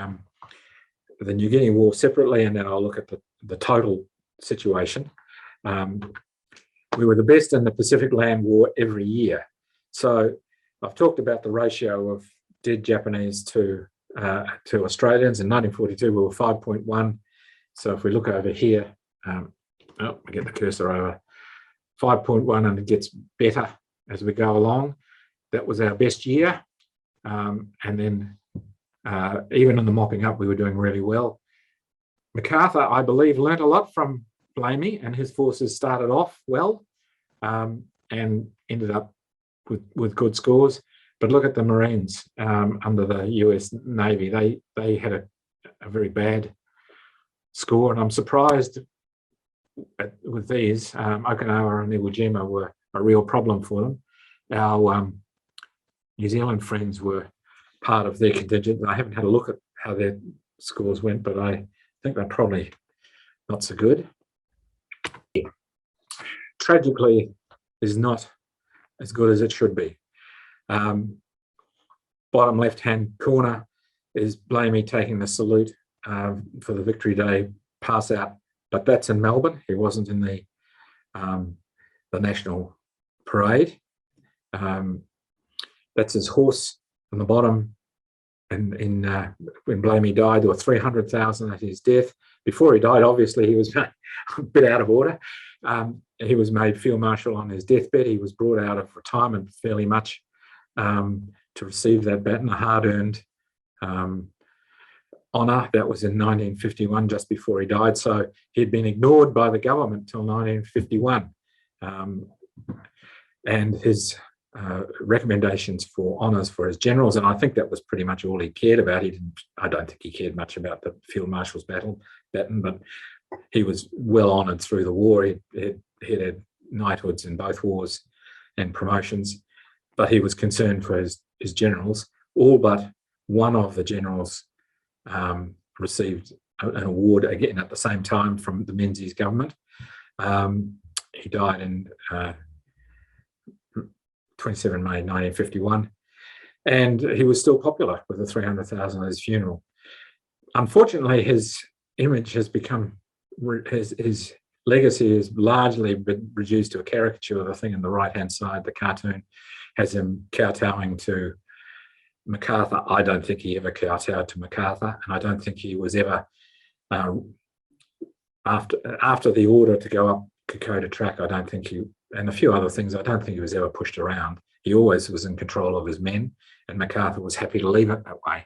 New Guinea War separately, and then I'll look at the total situation. We were the best in the Pacific Land War every year. So I've talked about the ratio of dead Japanese to Australians. In 1942, we were 5.1. So if we look over here, we get the cursor over, 5.1, and it gets better as we go along. That was our best year. And then even in the mopping up, we were doing really well. MacArthur, I believe, learnt a lot from Blamey, and his forces started off well and ended up with good scores. But look at the Marines under the US Navy. They had a very bad score, and I'm surprised with these. Okinawa and Iwo Jima were a real problem for them. Our New Zealand friends were part of their contingent. I haven't had a look at how their scores went, but I think they're probably not so good. Tragically, is not as good as it should be. Bottom left-hand corner is Blamey taking the salute for the Victory Day pass out, but that's in Melbourne. He wasn't in the national parade. That's his horse on the bottom. And when Blamey died, there were 300,000 at his death. Before he died, obviously, he was a bit out of order. He was made Field Marshal on his deathbed. He was brought out of retirement fairly much to receive that baton, a hard-earned honour. That was in 1951, just before he died. So he'd been ignored by the government till 1951. And his recommendations for honours for his generals, and I think that was pretty much all he cared about. I don't think he cared much about the Field Marshal's baton, but he was well honoured through the war. He had knighthoods in both wars and promotions, but he was concerned for his generals. All but one of the generals received an award again at the same time from the Menzies government. He died in 27 May 1951, and he was still popular with the 300,000 at his funeral. Unfortunately, his image has become, his legacy is largely been reduced to a caricature. The thing on the right-hand side, the cartoon, has him kowtowing to MacArthur. I don't think he ever kowtowed to MacArthur, and I don't think he was ever, after the order to go up Kokoda Track, I don't think he, and a few other things, I don't think he was ever pushed around. He always was in control of his men, and MacArthur was happy to leave it that way.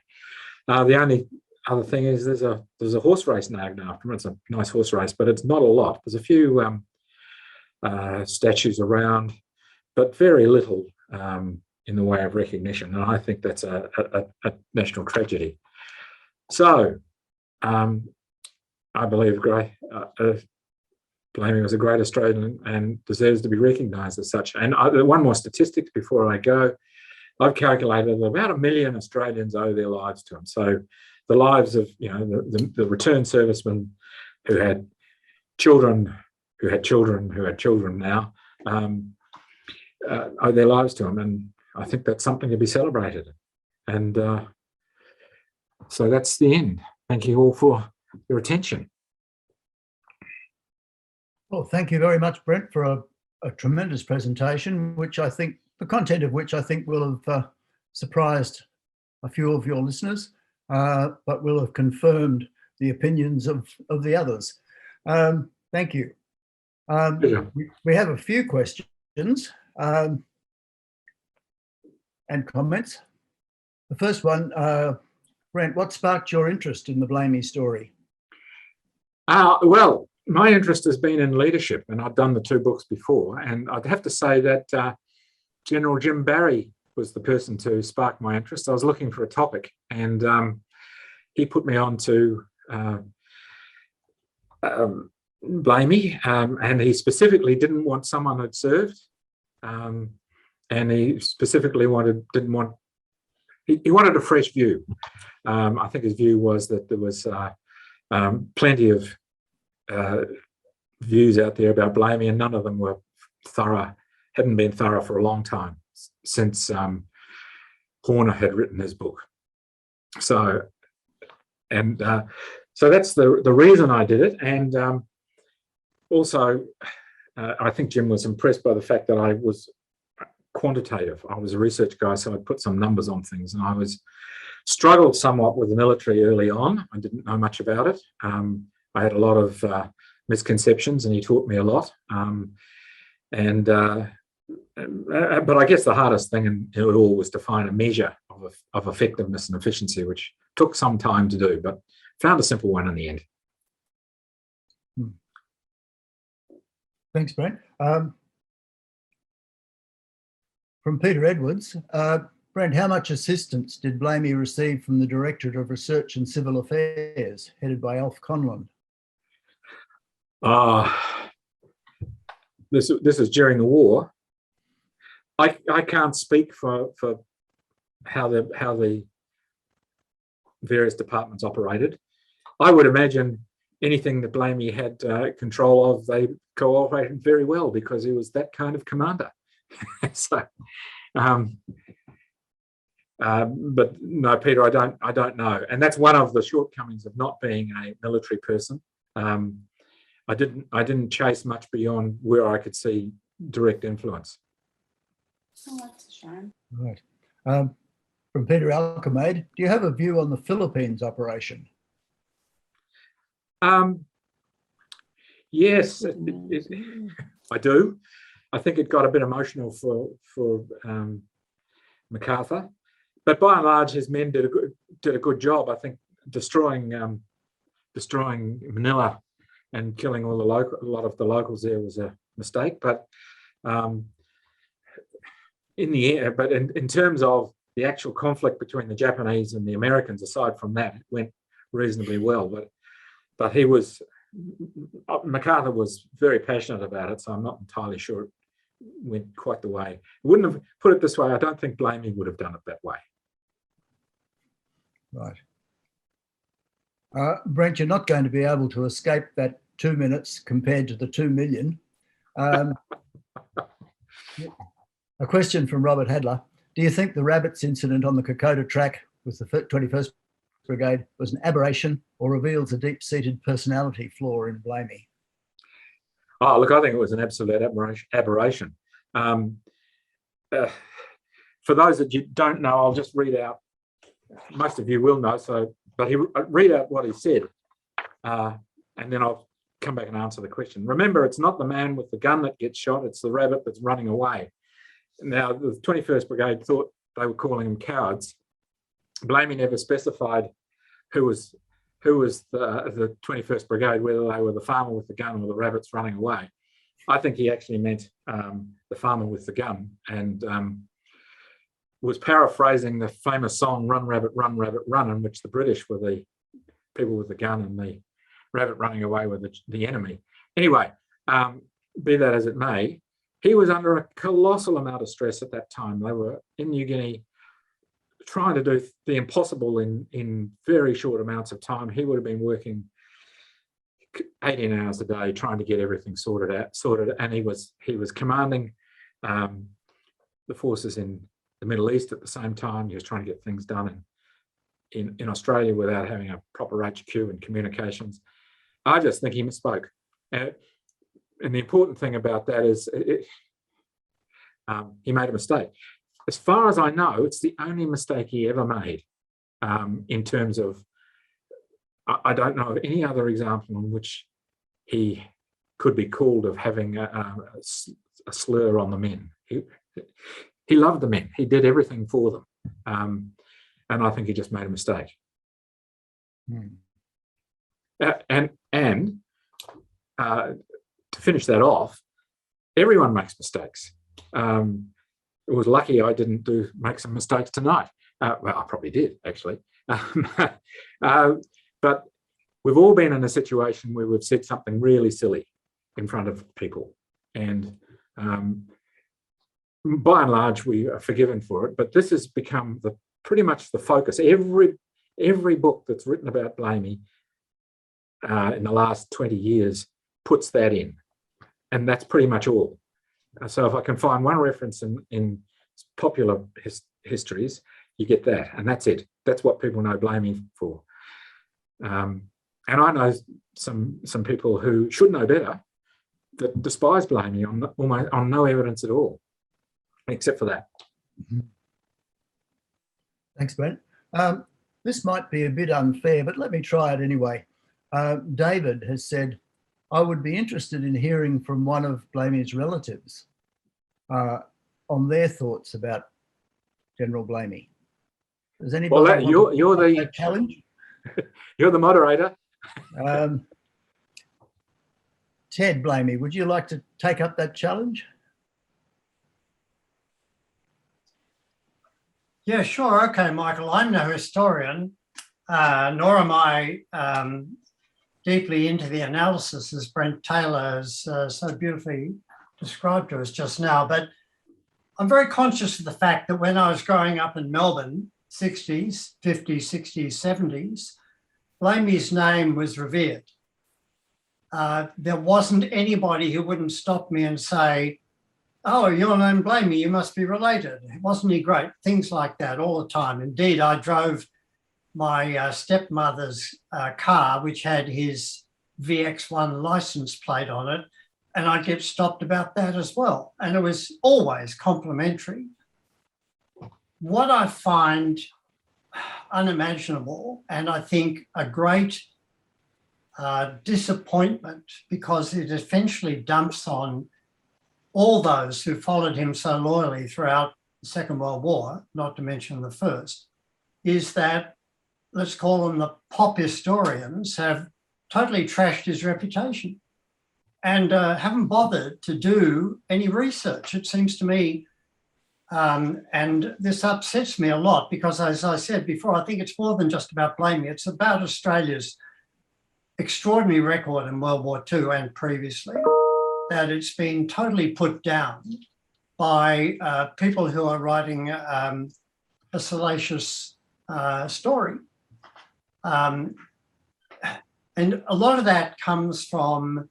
The only other thing is there's a horse race named after him. It's a nice horse race, but it's not a lot. There's a few statues around, but very little in the way of recognition, and I think that's a national tragedy. So I believe Blamey was a great Australian and deserves to be recognised as such. And one more statistic before I go. I've calculated that about 1 million Australians owe their lives to him. So the lives of, you know, the returned servicemen who had children, who had children now, owe their lives to him. And I think that's something to be celebrated. And so that's the end. Thank you all for your attention. Well, thank you very much, Brent, for a tremendous presentation, which I think, the content of which I think will have surprised a few of your listeners, but will have confirmed the opinions of the others. Thank you. We have a few questions and comments. The first one, Brent, what sparked your interest in the Blamey story? Well, my interest has been in leadership, and I've done the 2 books before, and I'd have to say that General Jim Barry was the person to spark my interest. I was looking for a topic, and he put me on to Blamey, and he specifically didn't want someone who'd served, and he specifically he wanted a fresh view. I think his view was that there was plenty of views out there about Blamey, and none of them were thorough, hadn't been thorough for a long time, since Horner had written his book. So that's the reason I did it. And also, I think Jim was impressed by the fact that I was quantitative. I was a research guy, so I put some numbers on things, and I struggled somewhat with the military early on. I didn't know much about it. I had a lot of misconceptions, and he taught me a lot. But I guess the hardest thing in it all was to find a measure of effectiveness and efficiency, which took some time to do, but found a simple one in the end. Thanks, Brent. From Peter Edwards, Brent, how much assistance did Blamey receive from the Directorate of Research and Civil Affairs, headed by Alf Conlon? This is during the war. I can't speak for how the various departments operated. I would imagine anything that Blamey had control of, they cooperated very well, because he was that kind of commander. So, but no, Peter, I don't know, and that's one of the shortcomings of not being a military person. I didn't chase much beyond where I could see direct influence. Oh, that's a shame. Right. From Peter Alchemade, do you have a view on the Philippines operation? Yes, I do. I think it got a bit emotional for MacArthur, but by and large, his men did a good job. I think destroying Manila and killing a lot of the locals there was a mistake. But in terms of the actual conflict between the Japanese and the Americans, aside from that, it went reasonably well. But MacArthur was very passionate about it, so I'm not entirely sure it went quite the way. It wouldn't have, put it this way, I don't think Blamey would have done it that way. Right. Brent, you're not going to be able to escape that 2 minutes compared to the 2 million. A question from Robert Hadler. Do you think the rabbits incident on the Kokoda track with the 21st Brigade was an aberration or reveals a deep-seated personality flaw in Blamey? Oh, look, I think it was an absolute aberration. For those that you don't know, I'll just read out. Most of you will know, but read out what he said, and then I'll come back and answer the question. Remember, it's not the man with the gun that gets shot, it's the rabbit that's running away. Now, the 21st Brigade thought they were calling them cowards. Blamey never specified who was the 21st Brigade, whether they were the farmer with the gun or the rabbits running away. I think he actually meant the farmer with the gun, and was paraphrasing the famous song "Run, Rabbit, Run," in which the British were the people with the gun and the rabbit running away with the enemy. Anyway, be that as it may, he was under a colossal amount of stress at that time. They were in New Guinea trying to do the impossible in very short amounts of time. He would have been working 18 hours a day trying to get everything sorted, and he was commanding the forces in the Middle East at the same time. He was trying to get things done in Australia without having a proper HQ and communications. I just think he misspoke. And the important thing about that is he made a mistake. As far as I know, it's the only mistake he ever made in terms of, I don't know of any other example in which he could be called of having a slur on the men. He loved the men. He did everything for them. And I think he just made a mistake. And to finish that off, everyone makes mistakes. it was lucky I didn't make some mistakes tonight. Well, I probably did, actually. But we've all been in a situation where we've said something really silly in front of people. And by and large, we are forgiven for it. But this has become pretty much the focus. Every book that's written about Blamey in the last 20 years puts that in. And that's pretty much all. So if I can find one reference in popular histories, you get that, and that's it. That's what people know Blamey for. And I know some people who should know better that despise Blamey on no evidence at all, except for that. Thanks, Brent. This might be a bit unfair, but let me try it anyway. David has said, I would be interested in hearing from one of Blamey's relatives on their thoughts about General Blamey. Does anybody well, you're the challenge? You're the moderator. Ted Blamey, would you like to take up that challenge? Yeah, sure. Okay, Michael. I'm no historian, nor am I deeply into the analysis as Brent Taylor has so beautifully described to us just now. But I'm very conscious of the fact that when I was growing up in Melbourne, 60s, 50s, 60s, 70s, Blamey's name was revered. There wasn't anybody who wouldn't stop me and say, oh, your name Blamey, you must be related. Wasn't he great? Things like that all the time. Indeed, I drove my stepmother's car, which had his VX1 license plate on it, and I'd get stopped about that as well. And it was always complimentary. What I find unimaginable, and I think a great disappointment, because it essentially dumps on all those who followed him so loyally throughout the Second World War, not to mention the First, is that, let's call them the pop historians, have totally trashed his reputation and haven't bothered to do any research, it seems to me. And this upsets me a lot because, as I said before, I think it's more than just about Blamey. It's about Australia's extraordinary record in World War II and previously, that it's been totally put down by people who are writing a salacious story. And a lot of that comes from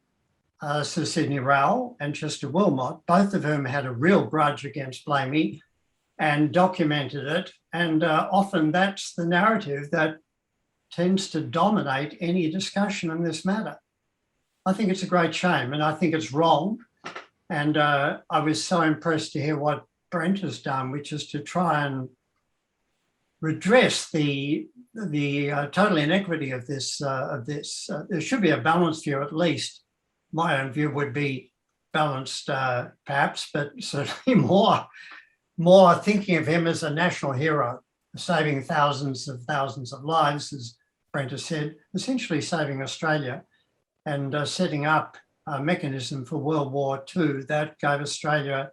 Sir Sidney Rowell and Chester Wilmot, both of whom had a real grudge against Blamey and documented it. And often that's the narrative that tends to dominate any discussion in this matter. I think it's a great shame and I think it's wrong. And I was so impressed to hear what Brent has done, which is to try and redress the total inequity of this. There should be a balanced view, at least. My own view would be balanced, perhaps, but certainly more thinking of him as a national hero, saving thousands of lives, as Brent has said, essentially saving Australia, and setting up a mechanism for World War II that gave Australia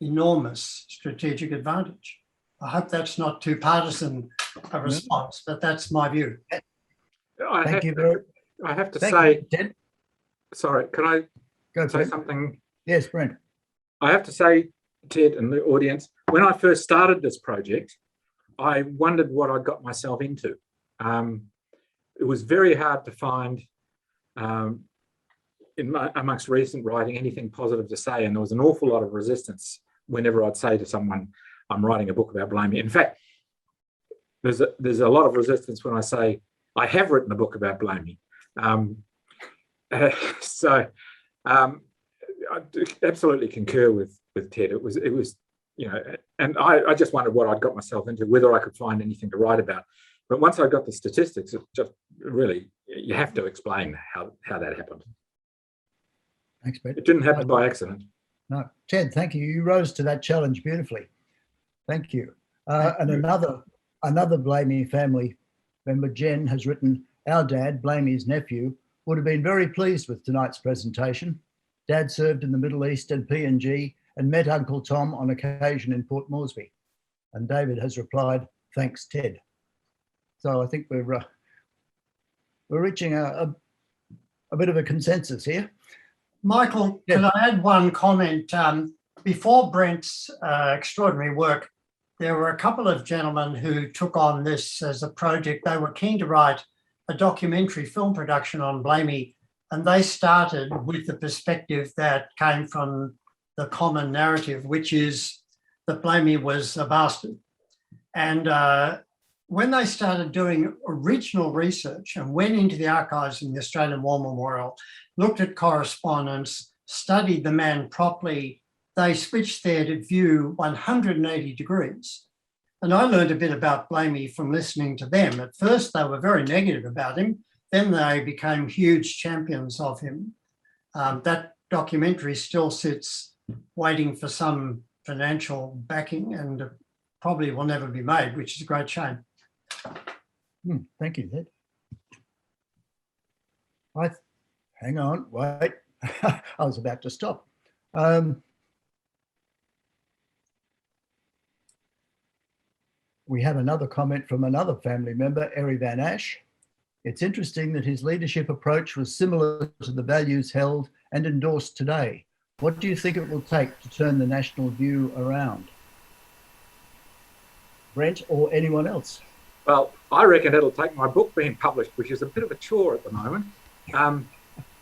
enormous strategic advantage. I hope that's not too partisan a response, but that's my view. Thank you. I have to say, Ted. Sorry, can I Go say for it. something? Yes, Brent. I have to say, Ted and the audience, when I first started this project, I wondered what I got myself into. It was very hard to find amongst recent writing anything positive to say, and there was an awful lot of resistance whenever I'd say to someone, I'm writing a book about Blamey. In fact, there's a lot of resistance when I say I have written a book about Blamey. So I absolutely concur with Ted. It was you know, and I just wondered what I'd got myself into, whether I could find anything to write about. But once I got the statistics, it just really, you have to explain how that happened. Thanks, Brent. It didn't happen by accident. No, Ted, thank you. You rose to that challenge beautifully. Thank you. And another Blamey family member, Jen, has written, our dad, Blamey's nephew, would have been very pleased with tonight's presentation. Dad served in the Middle East and PNG and met Uncle Tom on occasion in Port Moresby. And David has replied, thanks, Ted. So I think we're reaching a bit of a consensus here. Michael, Yeah. can I add one comment? Before Brent's extraordinary work, there were a couple of gentlemen who took on this as a project. They were keen to write a documentary film production on Blamey, and they started with the perspective that came from the common narrative, which is that Blamey was a bastard. And when they started doing original research and went into the archives in the Australian War Memorial, looked at correspondence, studied the man properly, they switched their view 180 degrees. And I learned a bit about Blamey from listening to them. At first, they were very negative about him. Then they became huge champions of him. That documentary still sits waiting for some financial backing and probably will never be made, which is a great shame. Thank you, Ted. Hang on, wait. I was about to stop. We have another comment from another family member, Eri Van Ash. It's interesting that his leadership approach was similar to the values held and endorsed today. What do you think it will take to turn the national view around? Brent or anyone else? Well, I reckon it'll take my book being published, which is a bit of a chore at the moment.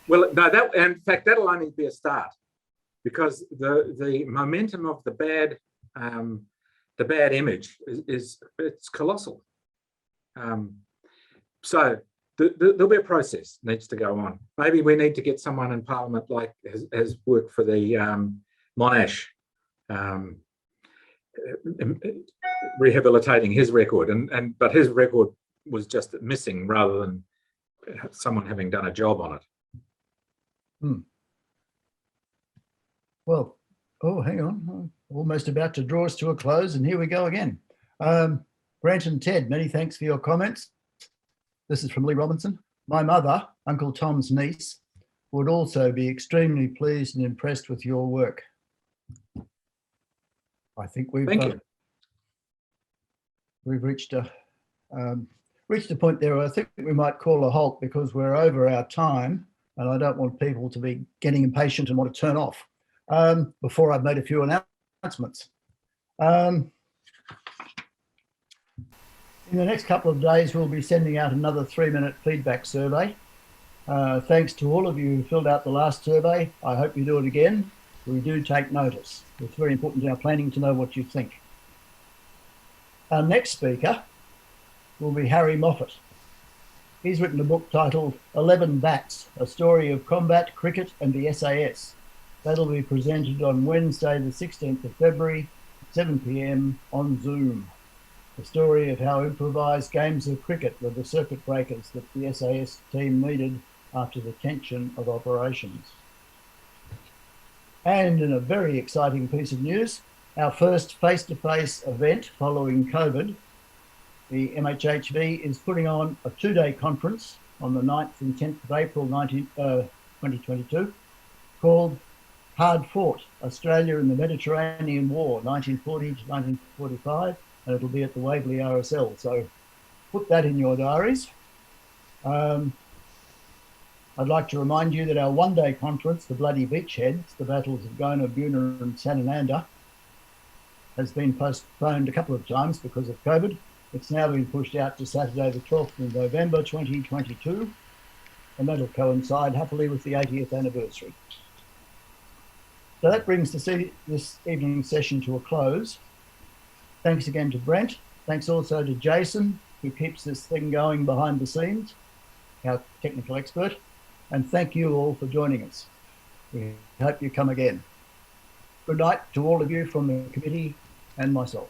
Well, no, in fact, that'll only be a start, because the momentum of the bad image it's colossal. So there'll be a process needs to go on. Maybe we need to get someone in Parliament like has worked for the Monash, rehabilitating his record, but his record was just missing rather than someone having done a job on it. Well, oh, hang on. Almost about to draw us to a close, and here we go again. Brent and Ted, many thanks for your comments. This is from Lee Robinson. My mother, Uncle Tom's niece, would also be extremely pleased and impressed with your work. I think we've reached a point there where I think we might call a halt, because we're over our time, and I don't want people to be getting impatient and want to turn off before I've made a few announcements. In the next couple of days, we'll be sending out another 3-minute feedback survey. Thanks to all of you who filled out the last survey. I hope you do it again. We do take notice. It's very important in our planning to know what you think. Our next speaker will be Harry Moffat. He's written a book titled 11 Bats, A Story of Combat, Cricket and the SAS. That'll be presented on Wednesday, the 16th of February, 7 p.m. on Zoom. The story of how improvised games of cricket were the circuit breakers that the SAS team needed after the tension of operations. And in a very exciting piece of news, our first face-to-face event following COVID, the MHHV is putting on a 2-day conference on the 9th and 10th of April 2022 called Hard Fought, Australia in the Mediterranean War, 1940 to 1945, and it'll be at the Waverley RSL. So put that in your diaries. I'd like to remind you that our 1-day conference, the Bloody Beachheads, the battles of Gona, Buna and Sanananda, has been postponed a couple of times because of COVID. It's now been pushed out to Saturday, the 12th of November, 2022, and that'll coincide happily with the 80th anniversary. So that brings this evening's session to a close. Thanks again to Brent. Thanks also to Jason, who keeps this thing going behind the scenes, our technical expert. And thank you all for joining us. We hope you come again. Good night to all of you from the committee and myself.